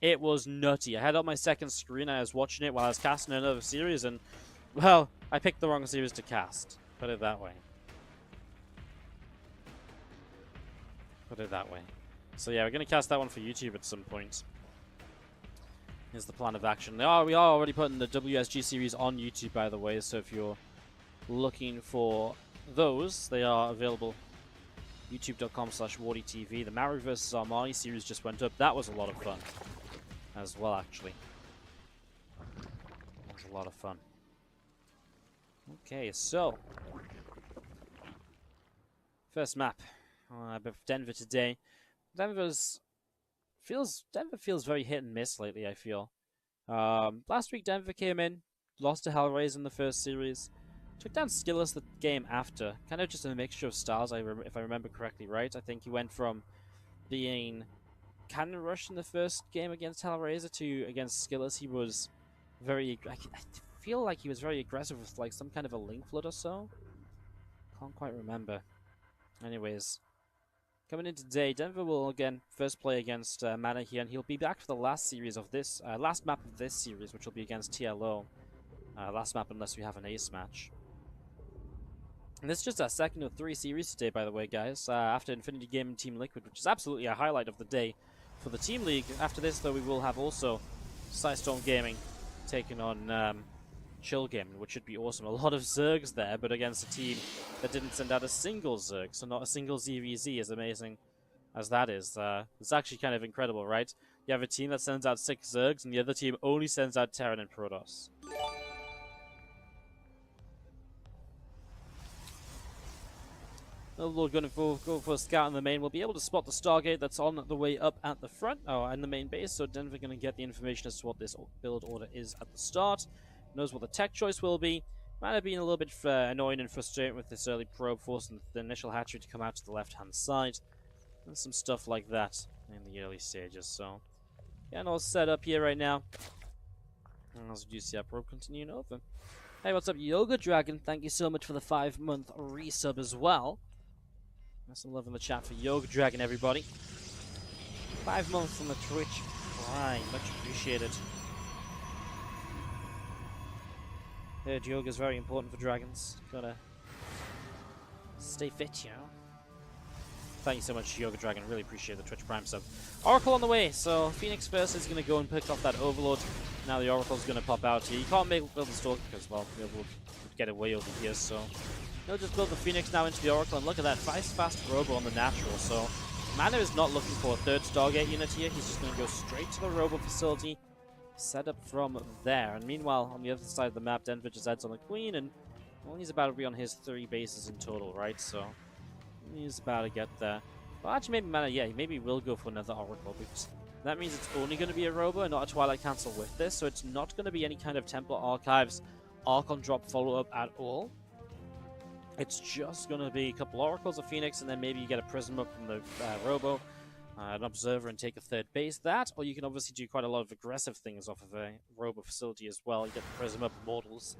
it was nutty. I had on my second screen and I was watching it while I was casting another series, and, well, I picked the wrong series to cast. Put it that way. Put it that way. So yeah, we're going to cast that one for YouTube at some point. Here's the plan of action. We are already putting the WSG series on YouTube, by the way, so if you're looking for those, they are available. YouTube.com/WardyTV. The Maru vs Armani series just went up. That was a lot of fun as well, actually. That was a lot of fun. Okay, so first map of Denver today. Denver feels very hit and miss lately, I feel. Last week Denver came in, lost to Hellraiser in the first series, took down Skillus the game after. Kind of just a mixture of styles, if I remember correctly, right? I think he went from being cannon rush in the first game against Hellraiser to against Skillus. He was very... I feel like he was very aggressive with like some kind of a link flood or so. Can't quite remember. Anyways, coming in today, Denver will again first play against Mana here, and he'll be back for the last series of this, last map of this series, which will be against TLO. Last map unless we have an ace match. And this is just our second of 3 series today, by the way, guys. After Infinity Game and Team Liquid, which is absolutely a highlight of the day for the Team League. After this, though, we will have also Sidestorm Gaming taking on Chill Gaming, which should be awesome. A lot of Zergs there, but against a team that didn't send out a single Zerg, so not a single ZVZ, as amazing as that is. It's actually kind of incredible, right? You have a team that sends out 6 Zergs, and the other team only sends out Terran and Protoss. Overlord going to go for a scout in the main. We'll be able to spot the Stargate that's on the way up at the front, in the main base, so Denver going to get the information as to what this build order is at the start. Knows what the tech choice will be. Might have been a little bit annoying and frustrating with this early probe, forcing the initial hatchery to come out to the left-hand side. And some stuff like that in the early stages, so... yeah, all set up here right now. And as we do see our probe continuing over. Hey, what's up, Yoga Dragon? Thank you so much for the 5-month resub as well. There's some love in the chat for Yoga Dragon, everybody. 5 months on the Twitch Prime. Much appreciated. Heard yoga is very important for dragons. Gotta stay fit, you know. Thank you so much, Yoga Dragon. Really appreciate the Twitch Prime sub. Oracle on the way. So Phoenix first is gonna go and pick off that Overlord. Now the Oracle's gonna pop out here. You can't build the Stalker because, well, the Overlord would get away over here. So he'll just build the Phoenix now into the Oracle, and look at that, fast Robo on the natural. So Mana is not looking for a third Stargate unit here. He's just gonna go straight to the Robo facility. Set up from there, and meanwhile on the other side of the map, Denver just adds on the Queen, and well, he's about to be on his 3 bases in total, right? So he's about to get there. Well, actually, maybe Mana, yeah, maybe will go for another Oracle, because that means it's only going to be a Robo and not a Twilight Cancel with this, so it's not going to be any kind of Templar Archives Archon drop follow-up at all. It's just going to be a couple Oracles of Phoenix, and then maybe you get a Prism up from the Robo. an observer and take a third base. That, or you can obviously do quite a lot of aggressive things off of a robo facility as well. You get the Prism Up Immortals.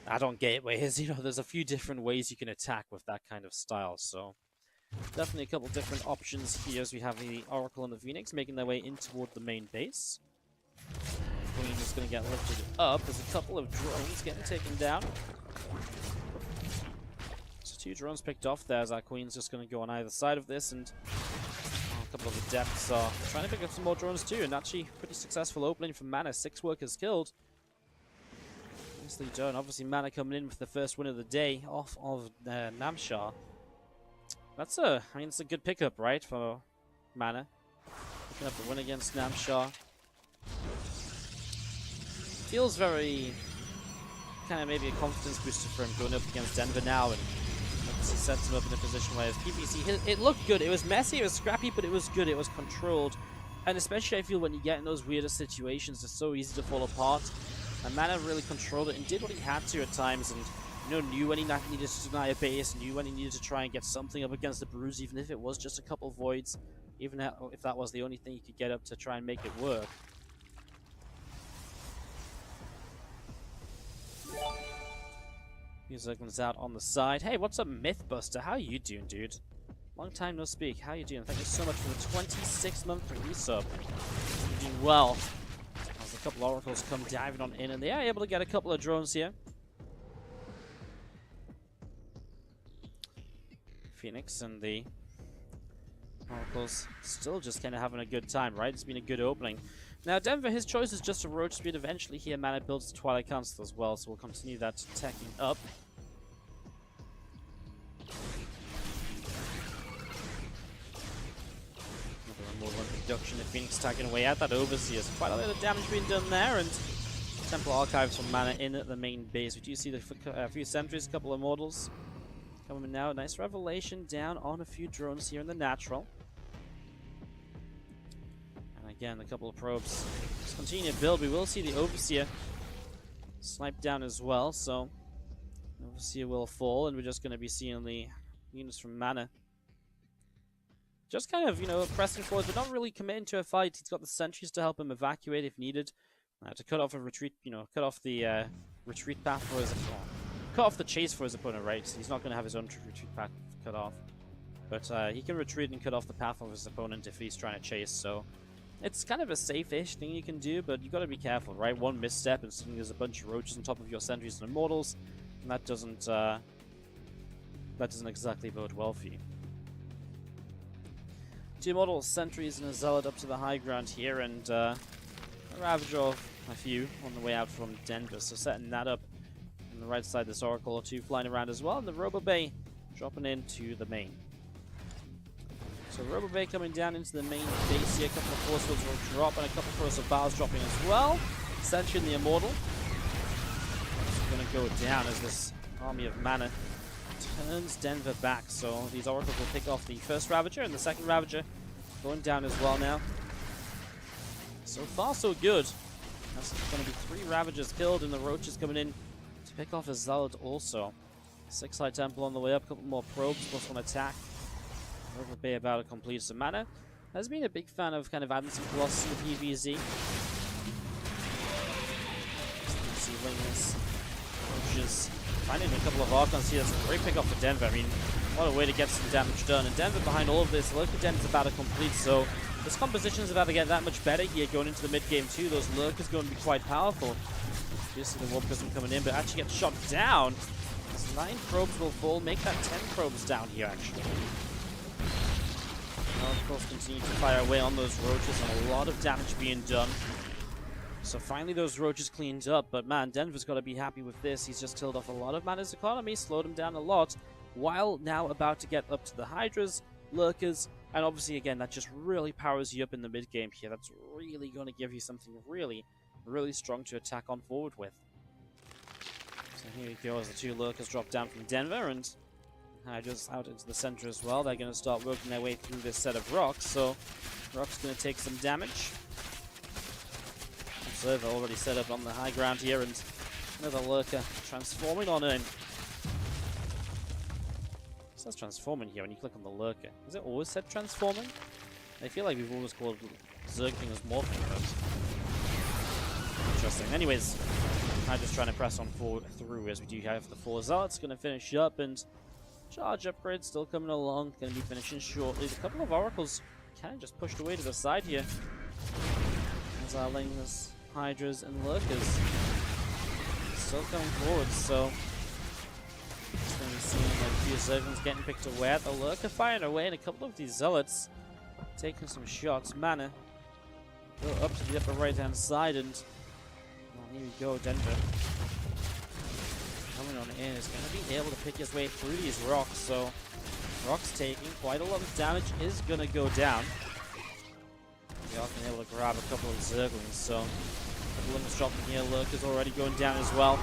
Add-on gateways, you know, there's a few different ways you can attack with that kind of style, so definitely a couple different options here as we have the Oracle and the Phoenix making their way in toward the main base. Queen is going to get lifted up. There's a couple of drones getting taken down. So 2 drones picked off there as our Queen's just going to go on either side of this, and a couple of the depths are trying to pick up some more drones too, and actually pretty successful opening from Mana. 6 workers killed. Nicely done. Obviously, Mana coming in with the first win of the day off of Namshar. That's it's a good pickup, right, for Mana. Picking up the win against Namshar. Feels very kind of maybe a confidence booster for him going up against Denver now, and obviously sets him up in a position where his PvC, it looked good. It was messy, it was scrappy, but it was good. It was controlled, and especially I feel when you get in those weirder situations, it's so easy to fall apart. And Mana really controlled it and did what he had to at times, and knew when he needed to deny a base, knew when he needed to try and get something up against the Bruise, even if it was just a couple of voids, even if that was the only thing he could get up to try and make it work. Music comes out on the side. Hey, what's up, Mythbuster? How you doing, dude? Long time no speak. How you doing? Thank you so much for the 26-month resub. You're doing well. As a couple Oracles come diving on in, and they are able to get a couple of drones here. Phoenix and the Oracles still just kind of having a good time, right? It's been a good opening. Now, Denver, his choice is just a roach speed. Eventually, here, Mana builds the Twilight Council as well, so we'll continue that attacking up. More one reduction if Phoenix tagging away at that Overseer. So quite a lot of damage being done there, and Temple Archives from Mana in at the main base. We do see a few sentries, a couple of mortals coming in now. A nice revelation down on a few drones here in the natural. And again, a couple of probes. Let's continue to build. We will see the Overseer sniped down as well, so Overseer will fall, and we're just going to be seeing the units from Mana just kind of, pressing forward, but not really committing to a fight. He's got the sentries to help him evacuate if needed, to cut off a retreat, cut off the retreat path for his opponent. Cut off the chase for his opponent, right? So he's not going to have his own retreat path cut off. But he can retreat and cut off the path of his opponent if he's trying to chase, so it's kind of a safe-ish thing you can do, but you got to be careful, right? One misstep and suddenly there's a bunch of roaches on top of your sentries and immortals, and that doesn't exactly bode well for you. 2 immortals, sentries, and a zealot up to the high ground here, and a ravager of a few on the way out from Denver, so setting that up on the right side. This Oracle or 2 flying around as well, and the Robo Bay dropping into the main. So Robo Bay coming down into the main base here. A couple of force fields will drop, and a couple of corrosive bars dropping as well. Sentry and the Immortal. It's going to go down as this army of Mana turns Denver back. So these Oracles will pick off the first Ravager, and the second Ravager going down as well now. So far, so good. That's going to be 3 Ravagers killed, and the Roaches coming in to pick off a Zealot also. 6 High Temple on the way up, a couple more probes, plus 1 attack. Robo Bay about to complete some Mana. Has been a big fan of kind of adding some Colossus to PvZ. See Wingless, Roaches, finding a couple of Archons here. That's a great pick off for Denver. I mean, what a way to get some damage done. And Denver behind all of this, Lurker Den is about to complete, so this composition is about to get that much better here going into the mid game too. Those Lurkers going to be quite powerful. You see the Warp Prism coming in, but actually gets shot down. As 9 probes will fall, make that 10 probes down here actually. Now, of course, continue to fire away on those roaches, and a lot of damage being done. So finally those roaches cleaned up, but man, Denver's got to be happy with this. He's just killed off a lot of Mana's economy, slowed him down a lot, while now about to get up to the Hydras, Lurkers, and obviously again, that just really powers you up in the mid game here. That's really going to give you something really, really strong to attack on forward with. So here you go as the 2 Lurkers drop down from Denver, and Hydras out into the center as well. They're going to start working their way through this set of rocks, so Rock's going to take some damage. Observer already set up on the high ground here, and another Lurker transforming on him. It says transforming here when you click on the Lurker. Has it always said transforming? I feel like we've always called Zergling as morphing, but interesting. Anyways, I'm just trying to press on forward through as we do have the 4 Zealots. Going to finish up, and charge upgrade still coming along. Going to be finishing shortly. A couple of Oracles kind of just pushed away to the side here. As our Langless, Hydras, and Lurkers still coming forward, so just going to be seeing a few Zerglings getting picked away. The Lurker firing away, and a couple of these Zealots taking some shots. Mana go up to the upper right hand side, and well, here we go. Denver coming on in is going to be able to pick his way through these rocks, so rocks taking quite a lot of damage is going to go down. We are been able to grab a couple of Zerglings, so a couple of them dropping here. Lurker's already going down as well.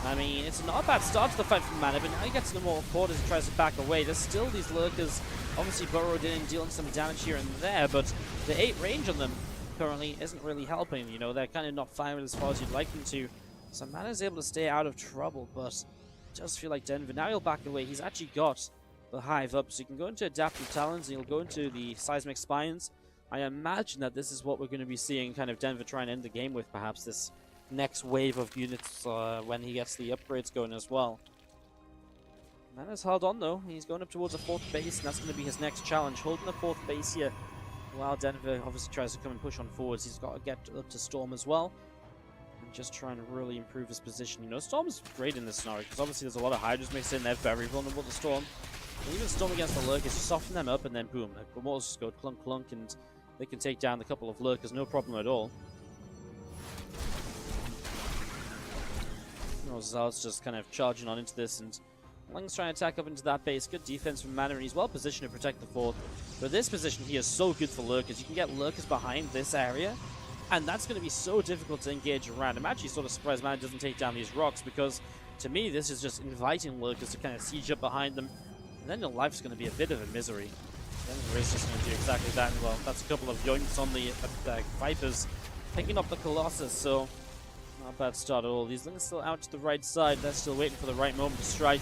I mean, it's not a bad start to the fight from Mana, but now he gets into more quarters and tries to back away. There's still these Lurkers obviously burrowed in and dealing some damage here and there, but the 8 range on them currently isn't really helping. You know, they're kind of not firing as far as you'd like them to. So Mana's able to stay out of trouble, but it does feel like Denver. Now he'll back away. He's actually got the Hive up, so he can go into Adaptive Talons and he'll go into the Seismic Spines. I imagine that this is what we're going to be seeing kind of Denver try and end the game with, perhaps this next wave of units when he gets the upgrades going as well. Mana's held on though. He's going up towards a 4th base, and that's going to be his next challenge, holding the 4th base here while Denver obviously tries to come and push on forwards. He's got to get up to Storm as well, and just trying to really improve his position. You know, Storm's great in this scenario because obviously there's a lot of Hydras mixed in. They're very vulnerable to Storm. And even Storm against the Lurkers, you soften them up and then boom, the walls just go clunk clunk and they can take down a couple of Lurkers, no problem at all. Zealot's just kind of charging on into this, and Lang's trying to attack up into that base. Good defense from Mana, and he's well positioned to protect the 4th. But this position here is so good for Lurkers. You can get Lurkers behind this area, and that's going to be so difficult to engage around. I'm actually sort of surprised Mana doesn't take down these rocks, because to me this is just inviting Lurkers to kind of siege up behind them, and then your life's going to be a bit of a misery. Denver is just going to do exactly that, and well, that's a couple of yoinks on the Vipers, picking up the Colossus, so not a bad start at all. These Lings still out to the right side. They're still waiting for the right moment to strike.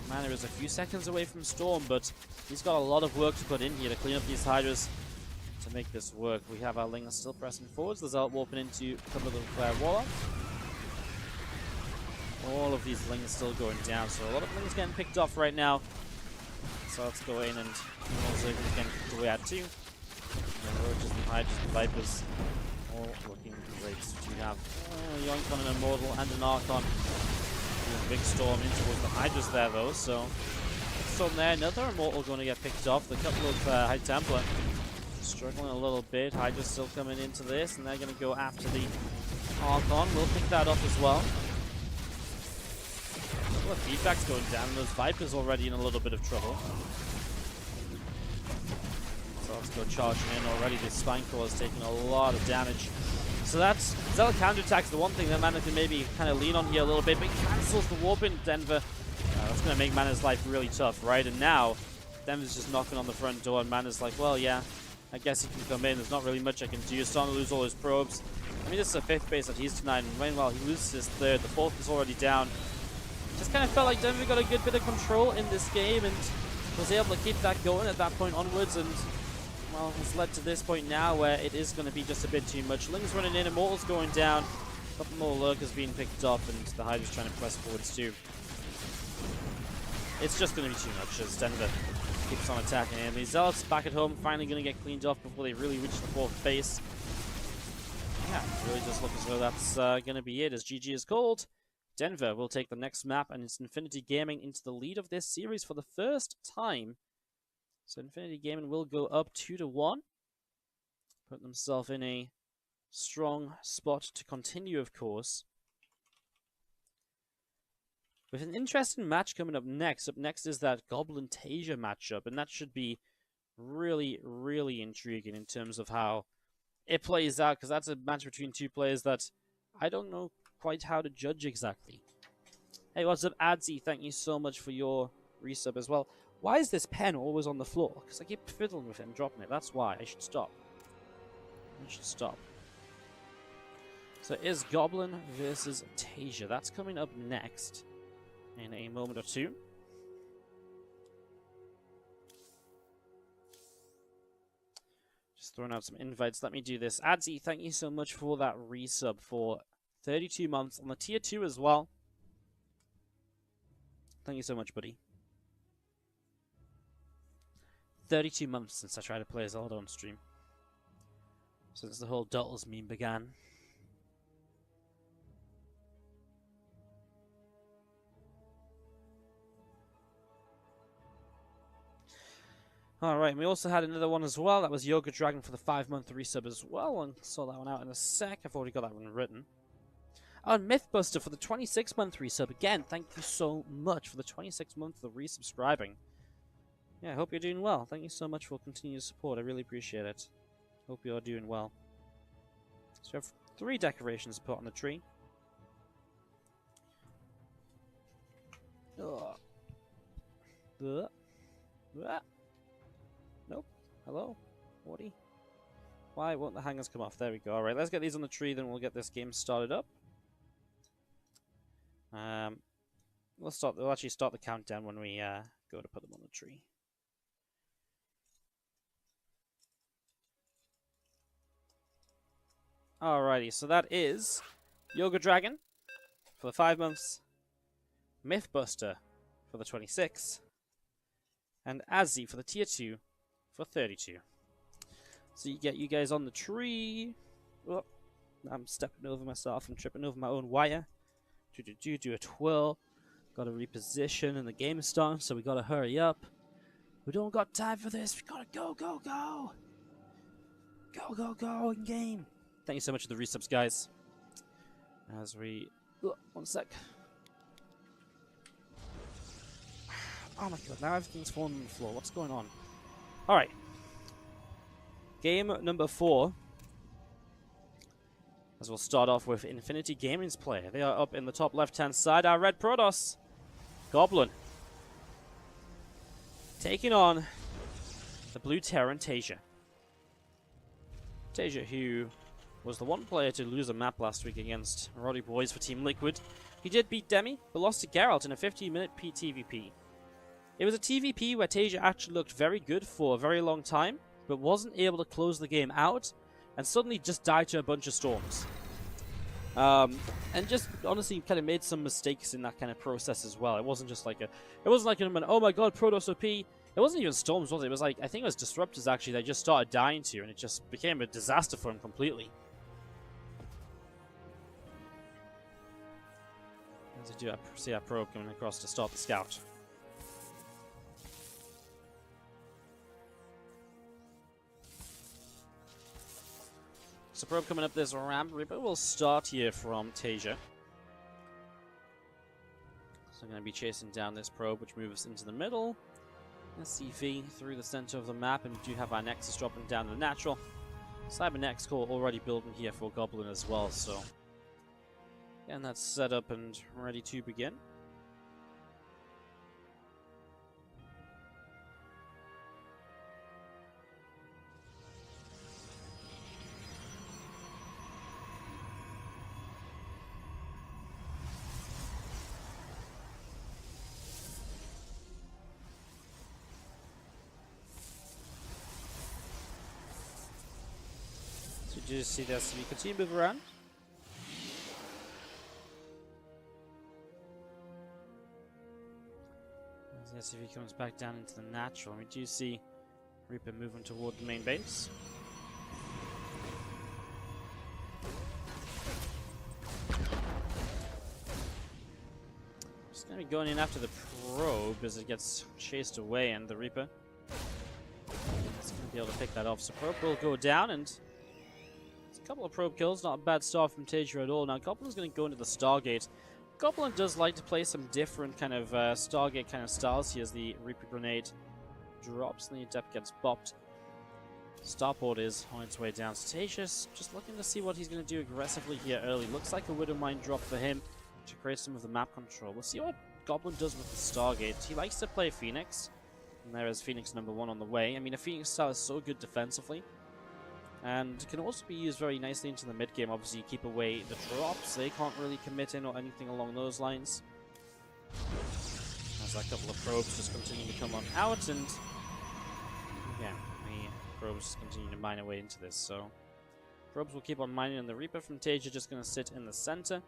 Mana is a few seconds away from Storm, but he's got a lot of work to put in here to clean up these Hydras to make this work. We have our Lings still pressing forwards. The Zealot warping into a couple of Warlocks. All of these Lings still going down, so a lot of Lings getting picked off right now. So let's go in, and also getting picked away at 2. And Roaches and Hydras and Vipers all looking great. So you have Yoink on an Immortal and an Archon. A big Storm in towards the Hydras there though, so Storm there, another Immortal going to get picked off. The couple of High Templar struggling a little bit. Hydras still coming into this, and they're going to go after the Archon. We'll pick that off as well. A couple of feedbacks going down. Those Vipers already in a little bit of trouble. So let's go charging in already. This Spineclaw is taking a lot of damage. So that's Zealot counterattack's the one thing that Mana can maybe kind of lean on here a little bit, but he cancels the warp in Denver. That's going to make Mana's life really tough, right? And now Denver's just knocking on the front door, and Mana's like, well, yeah, I guess he can come in. There's not really much I can do. He's starting to lose all his probes. I mean, this is a 5th base that he's tonight, and meanwhile he loses his 3rd. The 4th is already down. Just kind of felt like Denver got a good bit of control in this game and was able to keep that going at that point onwards, and well, it's led to this point now where it is going to be just a bit too much. Lings running in, Immortals going down, a couple more Lurkers being picked up, and the Hydra's trying to press forwards too. It's just going to be too much as Denver keeps on attacking him. These Zealots back at home finally going to get cleaned off before they really reach the 4th base. Yeah, really does look as though that's going to be it, as GG is called. Denver will take the next map, and it's Infinity Gaming into the lead of this series for the first time. So Infinity Gaming will go up 2-1. Put themselves in a strong spot to continue, of course. With an interesting match coming up next. Up next is that Goblin Tasia matchup, and that should be really, really intriguing in terms of how it plays out, because that's a match between 2 players that I don't know quite how to judge exactly. Hey, what's up, Adsy? Thank you so much for your resub as well. Why is this pen always on the floor? Because I keep fiddling with it and dropping it. That's why. I should stop. I should stop. So it is Goblin versus Tasia. That's coming up next in a moment or two. Just throwing out some invites. Let me do this. Adzi, thank you so much for that resub for 32 months on the tier 2 as well. Thank you so much, buddy. 32 months since I tried to play Zelda on stream. Since the whole Dottles meme began. Alright, we also had another one as well. That was Yoga Dragon for the 5-month resub as well. And saw that one out in a sec. I've already got that one written. Oh, and Mythbuster for the 26-month resub. Again, thank you so much for the 26 months of resubscribing. Yeah, I hope you're doing well. Thank you so much for continued support. I really appreciate it. Hope you're doing well. So we have 3 decorations to put on the tree. Nope. Hello? Woody? Why won't the hangers come off? There we go. Alright, let's get these on the tree, then we'll get this game started up. We'll actually start the countdown when we go to put them on the tree. Alrighty, so that is Yoga Dragon for the 5 months, Mythbuster for the 26, and Azzy for the tier 2 for 32. So you get you guys on the tree. Oh, I'm stepping over myself. I'm tripping over my own wire. Do a twirl. Got to reposition, and the game is starting, so we got to hurry up. We don't got time for this. We got to go, go, go. Go, go, go in game. Thank you so much for the resubs, guys. As we... Oh, 1 sec. Oh my god, now everything's falling on the floor. What's going on? Alright. Game number 4. As we'll start off with Infinity Gaming's player. They are up in the top left-hand side. Our red Protoss. Goblin. Taking on the blue Terran Tasia. Tasia, who was the one player to lose a map last week against Roddy Boys for Team Liquid. He did beat Demi, but lost to Geralt in a 15-minute TVP. It was a TVP where Tasia actually looked very good for a very long time, but wasn't able to close the game out, and suddenly just died to a bunch of storms. And just honestly kind of made some mistakes in that kind of process as well. It wasn't just like an oh my god, Protoss OP. It wasn't even storms, was it? It was like, I think it was disruptors actually that just started dying to, and it just became a disaster for him completely. As I do see our probe coming across to start the scout. So probe coming up this ramp, but we'll start here from Tasia. So I'm going to be chasing down this probe, which moves into the middle. SCV through the center of the map, and we do have our Nexus dropping down to the natural. Cybernex core already building here for Goblin as well, so getting that set up and ready to begin. So you just see the SCV continue to move around. As the SCV comes back down into the natural, and we do see Reaper moving toward the main base. Just going to be going in after the probe as it gets chased away, and the Reaper is going to be able to pick that off. So probe will go down, and it's a couple of probe kills, not a bad start from Tasia at all. Now Goblin's going to go into the Stargate. Goblin does like to play some different kind of Stargate kind of styles. He has the Reaper Grenade drops, and the Adept gets bopped. Starport is on its way down. Statius just looking to see what he's going to do aggressively here early. Looks like a Widow Mine drop for him to create some of the map control. We'll see what Goblin does with the Stargate. He likes to play Phoenix, and there is Phoenix number 1 on the way. I mean, a Phoenix style is so good defensively, and can also be used very nicely into the mid-game. Obviously, you keep away the drops. They can't really commit in or anything along those lines. As that couple of probes just continue to come on out, and again, we probes just continue to mine away into this. So probes will keep on mining, and the Reaper from Tasia just going to sit in the center. And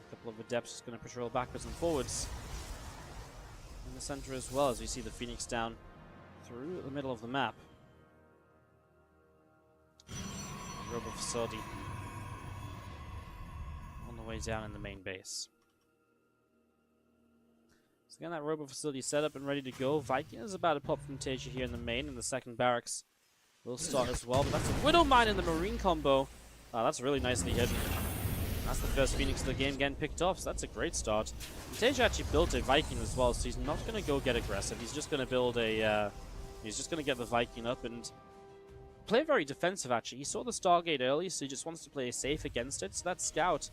a couple of Adepts just going to patrol backwards and forwards in the center as well, as we see the Phoenix down through the middle of the map. Robo facility on the way down in the main base. So again, that Robo facility set up and ready to go. Viking is about to pop from Tasia here in the main, and the second barracks will start as well. But that's a Widow Mine in the Marine combo. That's really nicely hidden. That's the first Phoenix of the game getting picked off, so that's a great start. And Tasia actually built a Viking as well, so he's not going to go get aggressive. He's just going to build a... he's just going to get the Viking up and play very defensive, actually. He saw the Stargate early, so he just wants to play safe against it. So that Scout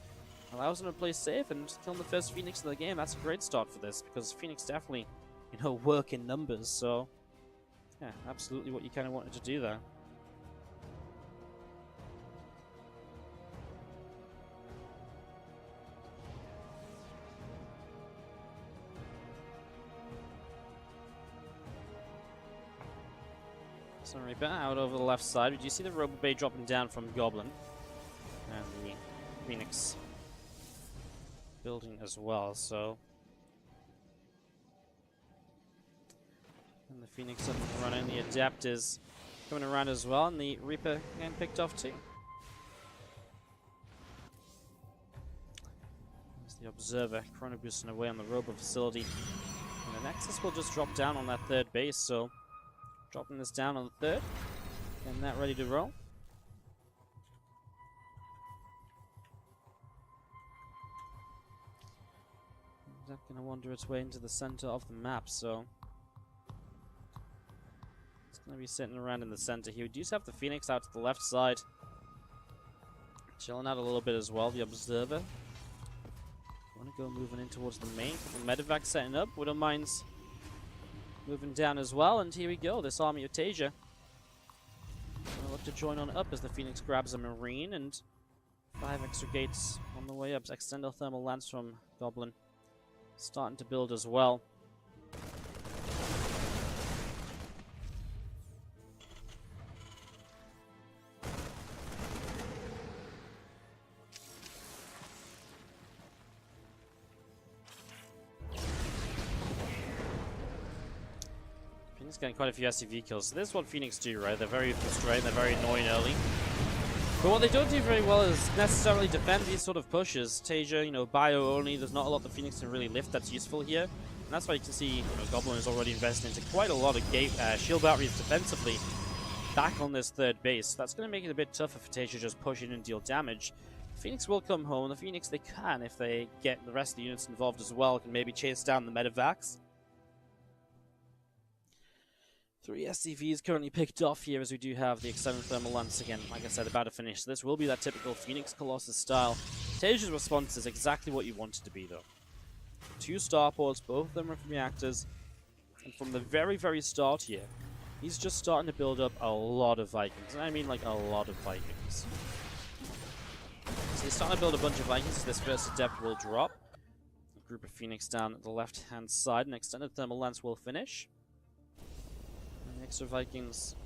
allows him to play safe and kill the first Phoenix of the game. That's a great start for this, because Phoenix definitely, you know, work in numbers. So, yeah, absolutely what you kind of wanted to do there. So Reaper out over the left side. Did you see the Robo Bay dropping down from Goblin? And the Phoenix building as well, so... And the Phoenix up and running. The Adept is coming around as well, and the Reaper getting picked off too. There's the Observer chrono boosting away on the Robo facility. And the Nexus will just drop down on that third base, so... Dropping this down on the third. And that ready to roll. That's going to wander its way into the center of the map, so... It's going to be sitting around in the center here. We do have the Phoenix out to the left side. Chilling out a little bit as well, the Observer. Want to go moving in towards the main. The Medevac setting up. Widow Mines moving down as well, and here we go, this army of Tasia. Gonna look to join on up as the Phoenix grabs a Marine, and 5 extra gates on the way up. Extended thermal lance from Goblin starting to build as well. Getting quite a few SCV kills. So this is what Phoenix do, right? They're very frustrating, they're very annoying early. But what they don't do very well is necessarily defend these sort of pushes. Tasia, you know, bio only, there's not a lot the Phoenix can really lift that's useful here. And that's why you can see, you know, Goblin is already invested into quite a lot of shield batteries defensively back on this third base. That's going to make it a bit tougher for Tasia to just push in and deal damage. Phoenix will come home. The Phoenix, they can, if they get the rest of the units involved as well, can maybe chase down the Medevacs. 3 SCVs currently picked off here, as we do have the extended thermal lance again, like I said, about to finish. So this will be that typical Phoenix Colossus style. Tasia's response is exactly what you want it to be, though. 2 starports, both of them are from reactors, and from the very, very start here, he's just starting to build up a lot of Vikings. And I mean, like, a lot of Vikings. So he's starting to build a bunch of Vikings, so this first Adept will drop. A group of Phoenix down at the left-hand side, and extended thermal lance will finish. Extra Vikings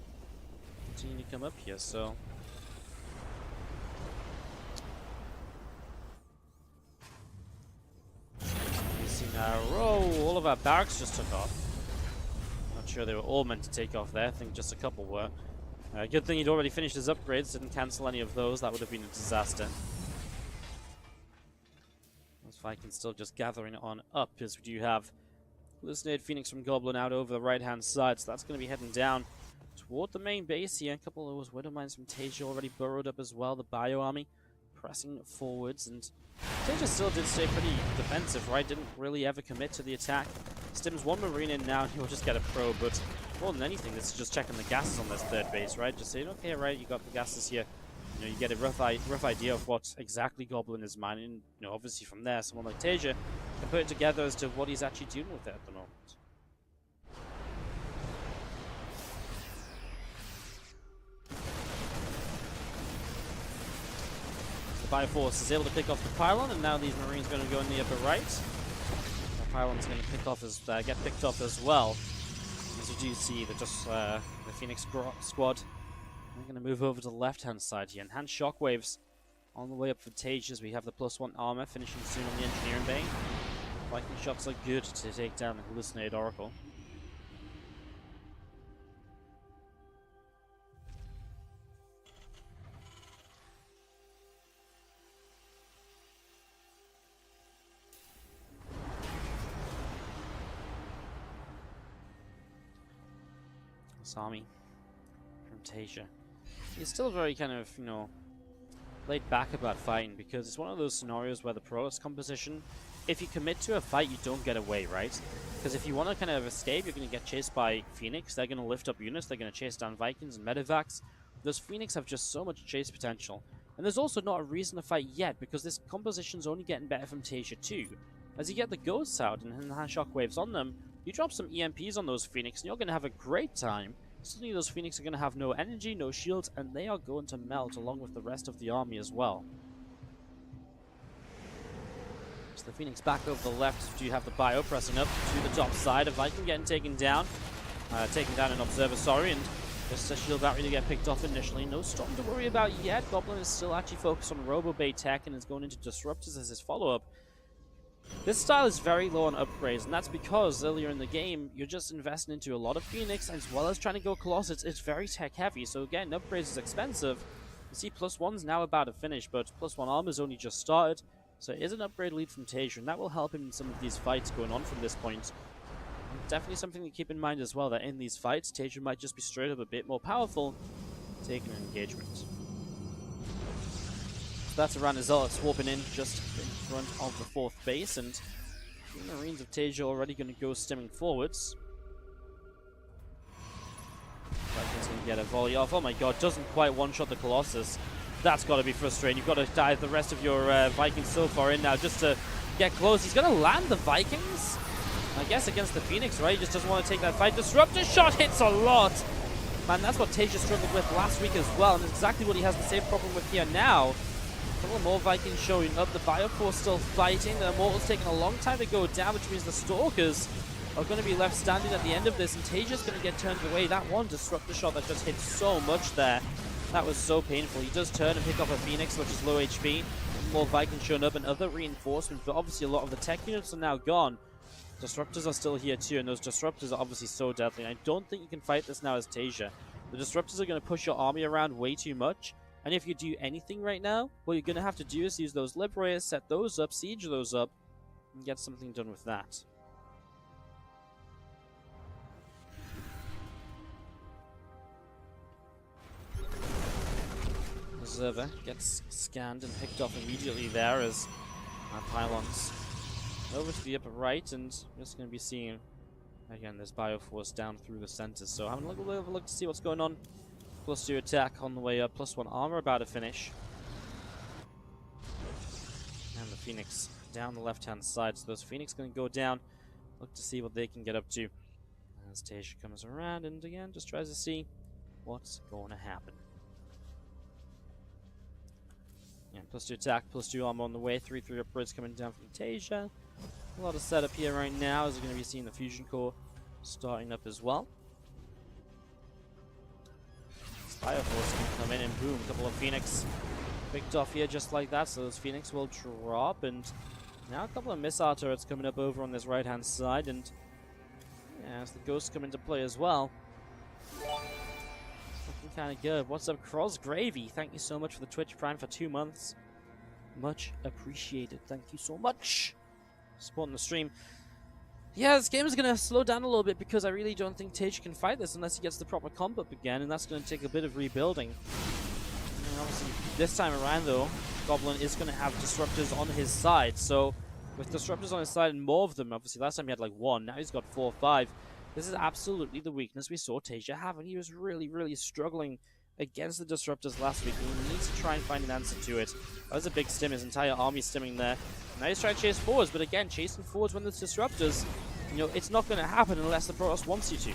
continue to come up here, so you see now, all of our barracks just took off. Not sure they were all meant to take off there. I think just a couple were. Good thing he'd already finished his upgrades, didn't cancel any of those. That would have been a disaster. Those Vikings still just gathering on up, as we do have Hallucinated Phoenix from Goblin out over the right-hand side, so that's going to be heading down toward the main base here. A couple of those Widow Mines from Tasia already burrowed up as well. The Bio Army pressing forwards, and Tasia still did stay pretty defensive, right? Didn't really ever commit to the attack. Stims 1 Marine in now, and he'll just get a probe, but more than anything, this is just checking the gases on this third base, right? Just saying, okay, right, you got the gases here. You know, you get a rough idea of what exactly Goblin is mining. You know, obviously from there, someone like Tasia can put it together as to what he's actually doing with it at the moment. The Bioforce is able to pick off the pylon, and now these Marines are going to go in the upper right. The pylon's going to pick off get picked off as well. As you do see that just the Phoenix squad. We're going to move over to the left-hand side here. Enhanced shockwaves on the way up for Tages. We have the +1 armor finishing soon on the engineering bay. Viking shots are good to take down the hallucinated Oracle. This army from Tasia. He's still very kind of, you know, laid back about fighting, because it's one of those scenarios where the Protoss composition, if you commit to a fight, you don't get away, right? Because if you want to kind of escape, you're going to get chased by Phoenix. They're going to lift up units. They're going to chase down Vikings and Medivacs. Those Phoenix have just so much chase potential. And there's also not a reason to fight yet, because this composition's only getting better from Tasia too. As you get the ghosts out and enhanced shockwaves on them, you drop some EMPs on those Phoenix and you're going to have a great time. Suddenly those Phoenix are going to have no energy, no shields, and they are going to melt along with the rest of the army as well. So the Phoenix back over the left. Do you have the Bio pressing up to the top side? A Viking getting taken down an Observer, sorry, and just a shield battery to get picked off initially. No Storm to worry about yet. Goblin is still actually focused on Robo Bay tech and is going into Disruptors as his follow-up. This style is very low on upgrades, and that's because earlier in the game, you're just investing into a lot of Phoenix, as well as trying to go Colossus. It's very tech-heavy, so again, upgrades is expensive. You see, +1's now about to finish, but +1 armor's only just started, so it is an upgrade lead from Tasia, and that will help him in some of these fights going on from this point. And definitely something to keep in mind as well, that in these fights, Tasia might just be straight up a bit more powerful, taking an engagement. That's around Zealot swarping in just in front of the 4th base, and the Marines of Tasia already going to go stemming forwards. Vikings going to get a volley off. Oh my god, doesn't quite one-shot the Colossus. That's got to be frustrating. You've got to dive the rest of your Vikings so far in now just to get close. He's going to land the Vikings, I guess, against the Phoenix, right? He just doesn't want to take that fight. Disruptor shot hits a lot. Man, that's what Tasia struggled with last week as well, and it's exactly what he has the same problem with here now. A couple more Vikings showing up. The Bioforce still fighting. The Immortal's taking a long time to go down, which means the Stalkers are going to be left standing at the end of this, and Tasia's going to get turned away. That one Disruptor shot that just hit so much there. That was so painful. He does turn and pick off a Phoenix, which is low HP. More Vikings showing up and other reinforcements, but obviously a lot of the tech units are now gone. Disruptors are still here too, and those Disruptors are obviously so deadly. I don't think you can fight this now as Tasia. The Disruptors are going to push your army around way too much. And if you do anything right now, what you're going to have to do is use those Liberators, set those up, siege those up, and get something done with that. Observer gets scanned and picked off immediately there as pylons over to the upper right, and we're just going to be seeing, again, this Bioforce down through the center. So having a little bit of a look to see what's going on. +2 attack on the way up, +1 armor about to finish. And the Phoenix down the left-hand side. So those Phoenix going to go down, look to see what they can get up to. As Tasia comes around and again just tries to see what's going to happen. Yeah, +2 attack, +2 armor on the way, 3/3 upgrades coming down from Tasia. A lot of setup here right now as we're going to be seeing the Fusion Core starting up as well. Bioforce can come in and boom, a couple of Phoenix picked off here just like that, so those Phoenix will drop, and now a couple of missile turrets coming up over on this right-hand side, and yeah, as the Ghosts come into play as well. Looking kind of good. What's up, Cross Gravy? Thank you so much for the Twitch Prime for 2 months. Much appreciated. Thank you so much. Supporting the stream. Yeah, this game is going to slow down a little bit because I really don't think Tasia can fight this unless he gets the proper comp up again, and that's going to take a bit of rebuilding. And obviously, this time around, though, Goblin is going to have Disruptors on his side. So, with Disruptors on his side and more of them, obviously last time he had like 1, now he's got 4 or 5. This is absolutely the weakness we saw Tasia have, and he was really, really struggling against the Disruptors last week, and he needs to try and find an answer to it. That was a big stim, his entire army stimming there. Now he's trying to chase forwards, but again, chasing forwards when there's Disruptors, you know, it's not going to happen unless the Protoss wants you to.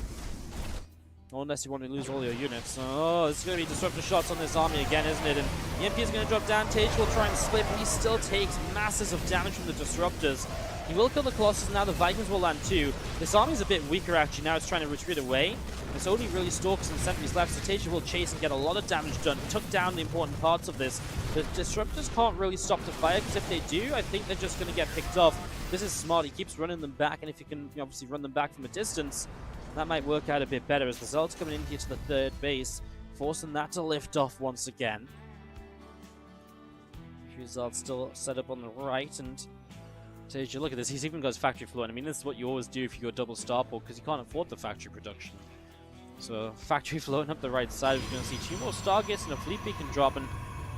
Or unless you want to lose all your units. Oh, it's going to be Disruptor shots on this army again, isn't it? And the MP is going to drop down. Tasia will try and slip, but he still takes masses of damage from the Disruptors. He will kill the Colossus, now the Vikings will land too. This army's a bit weaker actually, now it's trying to retreat away. There's only really Stalkers and Sentries left, so Tasia will chase and get a lot of damage done. Took down the important parts of this. The Disruptors can't really stop the fire, because if they do, I think they're just going to get picked off. This is smart, he keeps running them back, and if you can obviously run them back from a distance, that might work out a bit better, as the Zealots coming in here to the third base, forcing that to lift off once again. Zealots still set up on the right, and Tasia, look at this, he's even got his factory floating. I mean, this is what you always do if you go double starport, because you can't afford the factory production. So, factory floating up the right side, we're going to see 2 more Stargates and a Fleet Beacon dropping.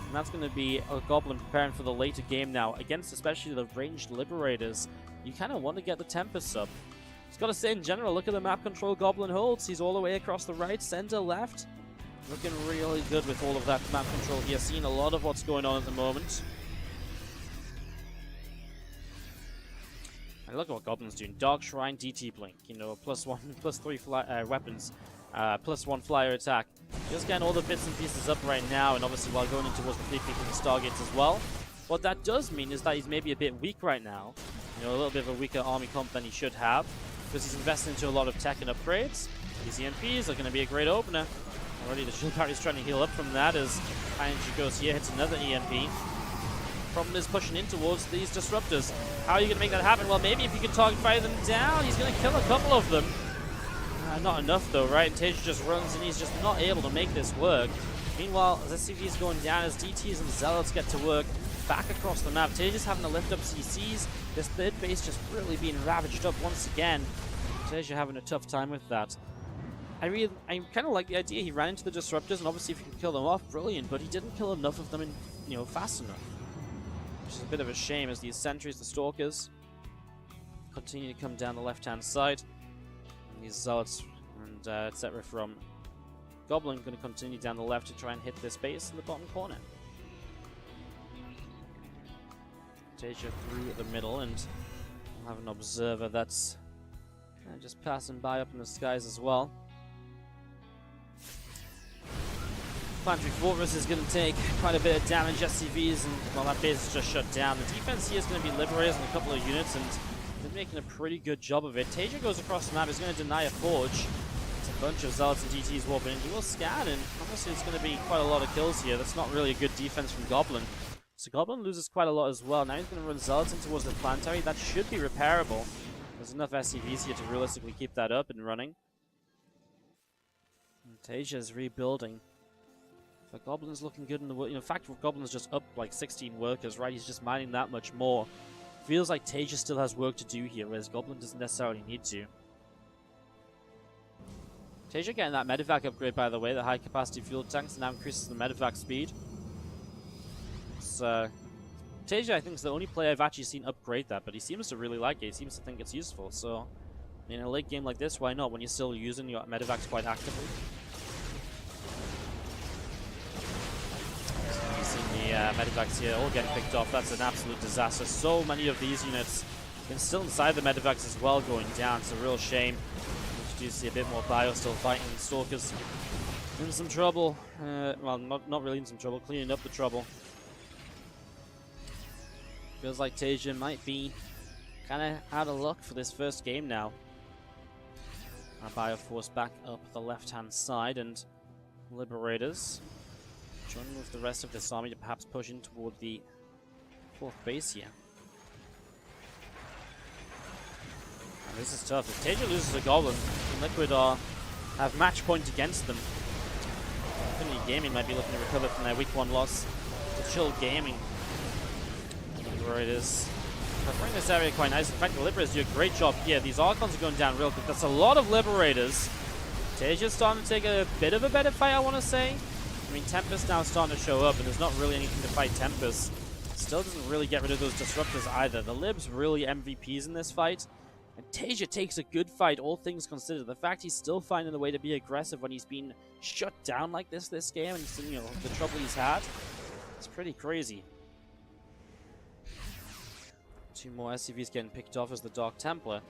And that's going to be a Goblin preparing for the later game now, against especially the ranged Liberators. You kind of want to get the Tempest up. Just got to say, in general, look at the map control Goblin holds. He's all the way across the right, center, left. Looking really good with all of that map control here. Seeing a lot of what's going on at the moment. And look at what Goblin's doing. Dark Shrine, DT Blink. You know, +1, +3 weapons. +1 flyer attack. Just getting all the bits and pieces up right now, and obviously while going in towards the Fleet Beacon and Stargates as well. What that does mean is that he's maybe a bit weak right now. You know, a little bit of a weaker army comp than he should have, because he's invested into a lot of tech and upgrades. These EMPs are going to be a great opener. Already the shield carrier is trying to heal up from that as ING goes here, hits another EMP. Problem is pushing in towards these Disruptors. How are you going to make that happen? Well, maybe if you can target fire them down, he's going to kill a couple of them. Not enough though, right? And Tasia just runs and he's just not able to make this work. Meanwhile, as SCV is going down, as DTs and Zealots get to work back across the map, Tasia's having to lift up CCs. This third base just really being ravaged up once again. Tasia having a tough time with that. I kind of like the idea. He ran into the Disruptors, and obviously if you can kill them off, brilliant, but he didn't kill enough of them fast enough. Which is a bit of a shame, as these sentries, the Stalkers, continue to come down the left-hand side. And these Zealots and etc. from Goblin going to continue down the left to try and hit this base in the bottom corner. Tasia through the middle, and we'll have an observer that's just passing by up in the skies as well. Planetary Fortress is going to take quite a bit of damage. SCVs, and well, that base is just shut down. The defense here is going to be Liberators and a couple of units, and they're making a pretty good job of it. Tasia goes across the map. He's going to deny a Forge. It's a bunch of Zealots and DTs warping in. He will scan, and obviously it's going to be quite a lot of kills here. That's not really a good defense from Goblin. So Goblin loses quite a lot as well. Now he's going to run Zealots in towards the Planetary. That should be repairable. There's enough SCVs here to realistically keep that up and running. And Tasia is rebuilding. But Goblin's looking good in the work. In fact, Goblin's just up like 16 workers, right? He's just mining that much more. Feels like Tasia still has work to do here, whereas Goblin doesn't necessarily need to. Tasia getting that medevac upgrade, by the way, the high capacity fuel tanks, now increases the medevac speed. It's, Tasia, I think, is the only player I've actually seen upgrade that, but he seems to really like it. He seems to think it's useful. So, in a late game like this, why not? When you're still using your medevacs quite actively. Medevacs here all getting picked off. That's an absolute disaster. So many of these units and still inside the medevacs as well going down. It's a real shame. We do see a bit more bio still fighting. Stalkers in some trouble. Well, not really in some trouble. Cleaning up the trouble. Feels like Tasia might be kind of out of luck for this first game now. Our bio force back up the left-hand side, and Liberators joining with the rest of this army to perhaps push in toward the fourth base here. And this is tough. If Tasia loses a Goblin, Liquid have match point against them. Infinity Gaming might be looking to recover from their week 1 loss to Chill Gaming. Liberators covering this area quite nice. In fact, the Liberators do a great job here. These Archons are going down real quick. That's a lot of Liberators. Tasia's starting to take a bit of a better fight, I want to say. I mean, Tempest now starting to show up, and there's not really anything to fight Tempest. Still doesn't really get rid of those Disruptors either. The Libs really MVPs in this fight. And Tasia takes a good fight, all things considered. The fact he's still finding a way to be aggressive when he's been shut down like this game, and you know, the trouble he's had, it's pretty crazy. 2 more SCVs getting picked off as the Dark Templar